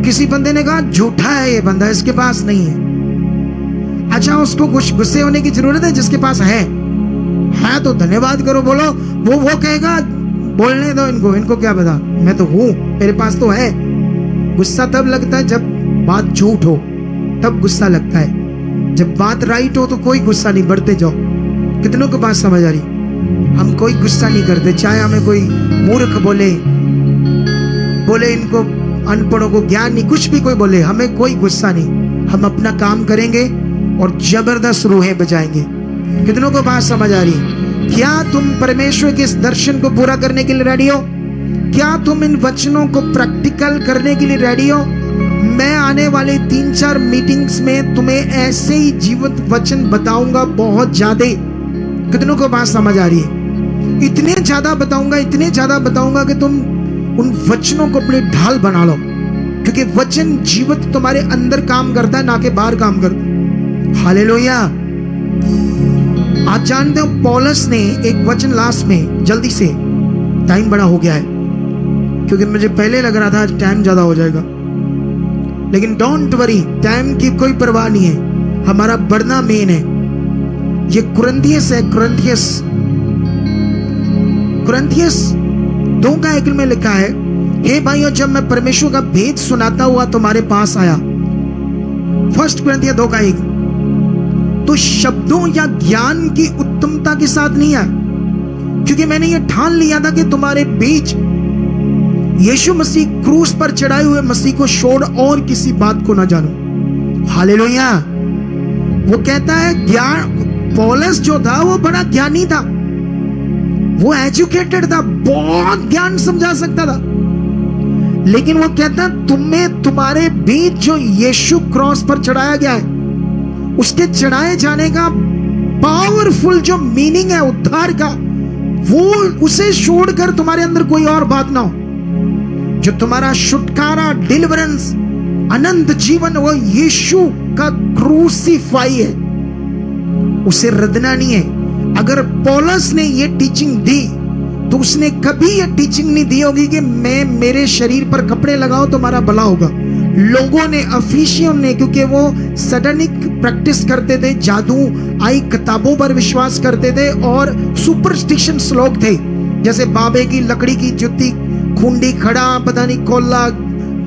किसी बंदे ने कहा झूठा है ये बंदा, इसके पास नहीं है। अच्छा, उसको गुस्से होने की जरूरत है? जिसके पास है तो धन्यवाद करो, बोलो। वो कहेगा बोलने दो इनको क्या पता, मैं तो हूं, मेरे पास तो है। गुस्सा तब लगता है जब बात झूठ हो, तब गुस्सा लगता है। जब बात राइट हो तो कोई गुस्सा नहीं, बढ़ते जाओ। कितनों को बात समझ आ रही? हम कोई गुस्सा नहीं करते, चाहे हमें कोई मूर्ख बोले इनको अनपढ़ों को ज्ञान नहीं, कुछ भी कोई बोले, हमें कोई गुस्सा नहीं। हम अपना काम करेंगे और जबरदस्त रूहें बजाएंगे। कितनों को बात समझ आ रही? क्या तुम परमेश्वर के इस दर्शन को पूरा करने के लिए रेडी हो? क्या तुम इन वचनों को प्रैक्टिकल करने के लिए रेडी हो? मैं आने वाले 3-4 मीटिंग्स में तुम्हें ऐसे ही जीवित वचन बताऊंगा, बहुत ज्यादा। कितनों को बात समझ आ रही है? इतने ज्यादा बताऊंगा कि तुम उन वचनों को अपने ढाल बना लो, क्योंकि वचन जीवित तुम्हारे अंदर काम करता है, ना कि बाहर काम करता है। हालेलुया। आप जानते हो, पौलुस ने एक वचन लास्ट में, जल्दी से, टाइम बड़ा हो गया है, क्योंकि मुझे पहले लग रहा था टाइम ज्यादा हो जाएगा, लेकिन डोंट वरी, टाइम की कोई परवाह नहीं है। हमारा बढ़ना मेन है। ये कुरिन्थियस है, कुरिन्थियस 2:1 में लिखा है, हे भाइयों, जब मैं परमेश्वर का भेद सुनाता हुआ तुम्हारे पास आया, 1 कुरिन्थियस 2:1, तो शब्दों या ज्ञान की उत्तमता के साथ नहीं आया, क्योंकि मैंने ये ठान लिया था कि तुम्हारे बीच यीशु मसीह क्रूस पर चढ़ाए हुए मसीह को छोड़ और किसी बात को ना जानूं। हालेलुया। वो कहता है, ज्ञान, पौलुस जो था वो बड़ा ज्ञानी था, वो एजुकेटेड था, बहुत ज्ञान समझा सकता था, लेकिन वो कहता, तुम्हें तुम्हारे बीच जो यीशु क्रॉस पर चढ़ाया गया है, उसके चढ़ाए जाने का पावरफुल जो मीनिंग है उद्धार का, वो उसे छोड़कर तुम्हारे अंदर कोई और बात ना हो। जो तुम्हारा छुटकारा, डिलीवरेंस, अनंत जीवन, वो यीशु का क्रूसीफाई है, उसे रदना नहीं है। अगर पौलुस ने ये टीचिंग दी तो उसने कभी ये टीचिंग नहीं दी होगी कि मेरे शरीर पर कपड़े लगाओ तुम्हारा भला होगा। लोगों ने, अफिशियों ने, क्योंकि वो सैटानिक प्रैक्टिस करते थे, जादू आई किताबों पर विश्वास करते थे, और सुपरस्टिशंस लोग थे, जैसे बाबे की लकड़ी की जुत्ती, खूंडी, खड़ा, पता नहीं कोला,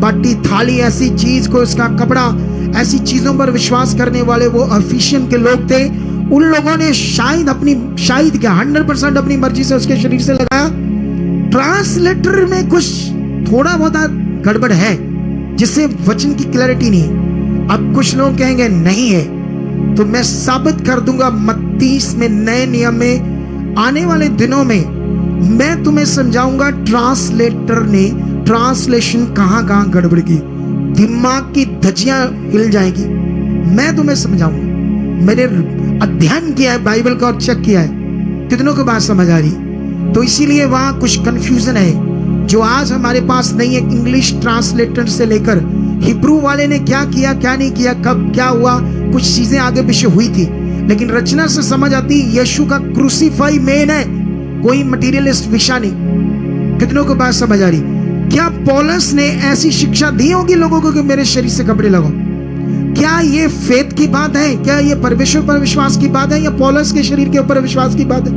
बाटी, थाली, ऐसी चीज को, इसका कपड़ा, ऐसी चीजों पर विश्वास करने वाले वो अफिशियन के लोग थे। उन लोगों ने शायद क्या 100% अपनी मर्जी से उसके शरीर से लगाया। ट्रांसलेटर में कुछ थोड़ा बहुत गड़बड़ है, जिससे वचन की क्लैरिटी नहीं है। अब कुछ लोग कहेंगे नहीं है, तो मैं साबित कर दूंगा मत्ती में, नए नियम में, आने वाले दिनों में मैं तुम्हें समझाऊंगा ट्रांसलेटर ने ट्रांसलेशन कहां गड़बड़ की, दिमाग की धज्जियां हिल जाएगी। मैं तुम्हें समझाऊंगा, मैंने अध्ययन किया है बाइबल का और चेक किया है। कितनों को बात समझ आ रही? तो इसीलिए वहां कुछ कंफ्यूजन है, जो आज हमारे पास नहीं है। इंग्लिश ट्रांसलेटर से लेकर हिब्रू वाले ने क्या किया, क्या नहीं किया, कब क्या हुआ, कुछ चीजें आगे पीछे हुई थी, लेकिन रचना से समझ आती यीशु का क्रूसीफाई मेन है, कोई मटीरियलिस्ट विषय नहीं। कितनों को बात समझ आ रही? क्या पौलुस ने ऐसी शिक्षा दी होगी लोगों को कि मेरे शरीर से कपड़े लगाओ? क्या ये फेथ की बात है? क्या ये परमेश्वर पर विश्वास की बात है, या पौलुस के शरीर के ऊपर विश्वास की बात है?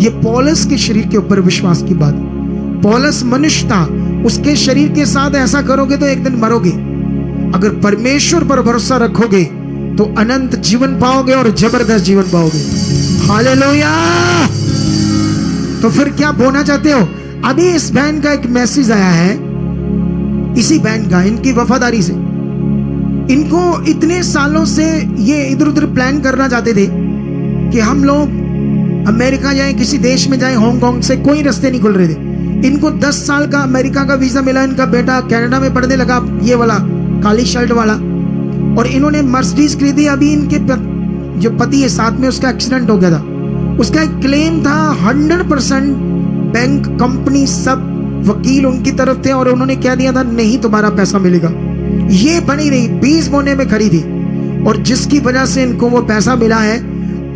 ये पौलुस के शरीर के ऊपर विश्वास की बात है। पौलुस मनुष्य था, उसके शरीर के साथ ऐसा करोगे तो एक दिन मरोगे। अगर परमेश्वर पर भरोसा रखोगे तो अनंत जीवन पाओगे और जबरदस्त जीवन पाओगे। हालेलुया। तो फिर क्या बोलना चाहते हो? अभी इस बैंड का एक मैसेज आया है, इसी बैंड का, इनकी वफादारी से। इनको इतने सालों से ये इधर उधर प्लान करना चाहते थे कि हम लोग अमेरिका जाएं, किसी देश में जाएं, हांगकांग से कोई रास्ते नहीं खुल रहे थे। इनको 10 साल का अमेरिका का वीजा मिला, इनका बेटा कनाडा में पढ़ने लगा, ये वाला काली शर्ट वाला, और इन्होंने मर्सिडीज खरीदी। अभी इनके जो पति है साथ में, उसका एक्सीडेंट हो गया था। उसका एक क्लेम था 100%, बैंक कंपनी सब वकील उनकी तरफ थे, और उन्होंने क्या दिया था, नहीं तुम्हारा पैसा मिलेगा। ये बनी रही 20 बोने में खरीदी, और जिसकी वजह से इनको वो पैसा मिला है।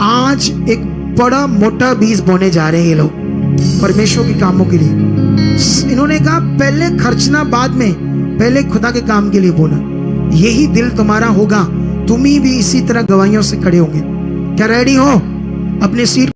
आज एक बड़ा मोटा 20 बोने जा रहे हैं ये लोग परमेश्वर के कामों के लिए। इन्होंने कहा पहले खर्चना, बाद में, पहले खुदा के काम के लिए बोना। यही दिल तुम्हारा होगा, तुम ही भी इसी तरह गवाहियों से खड़े होंगे। क्या रेडी हो? अपने सीट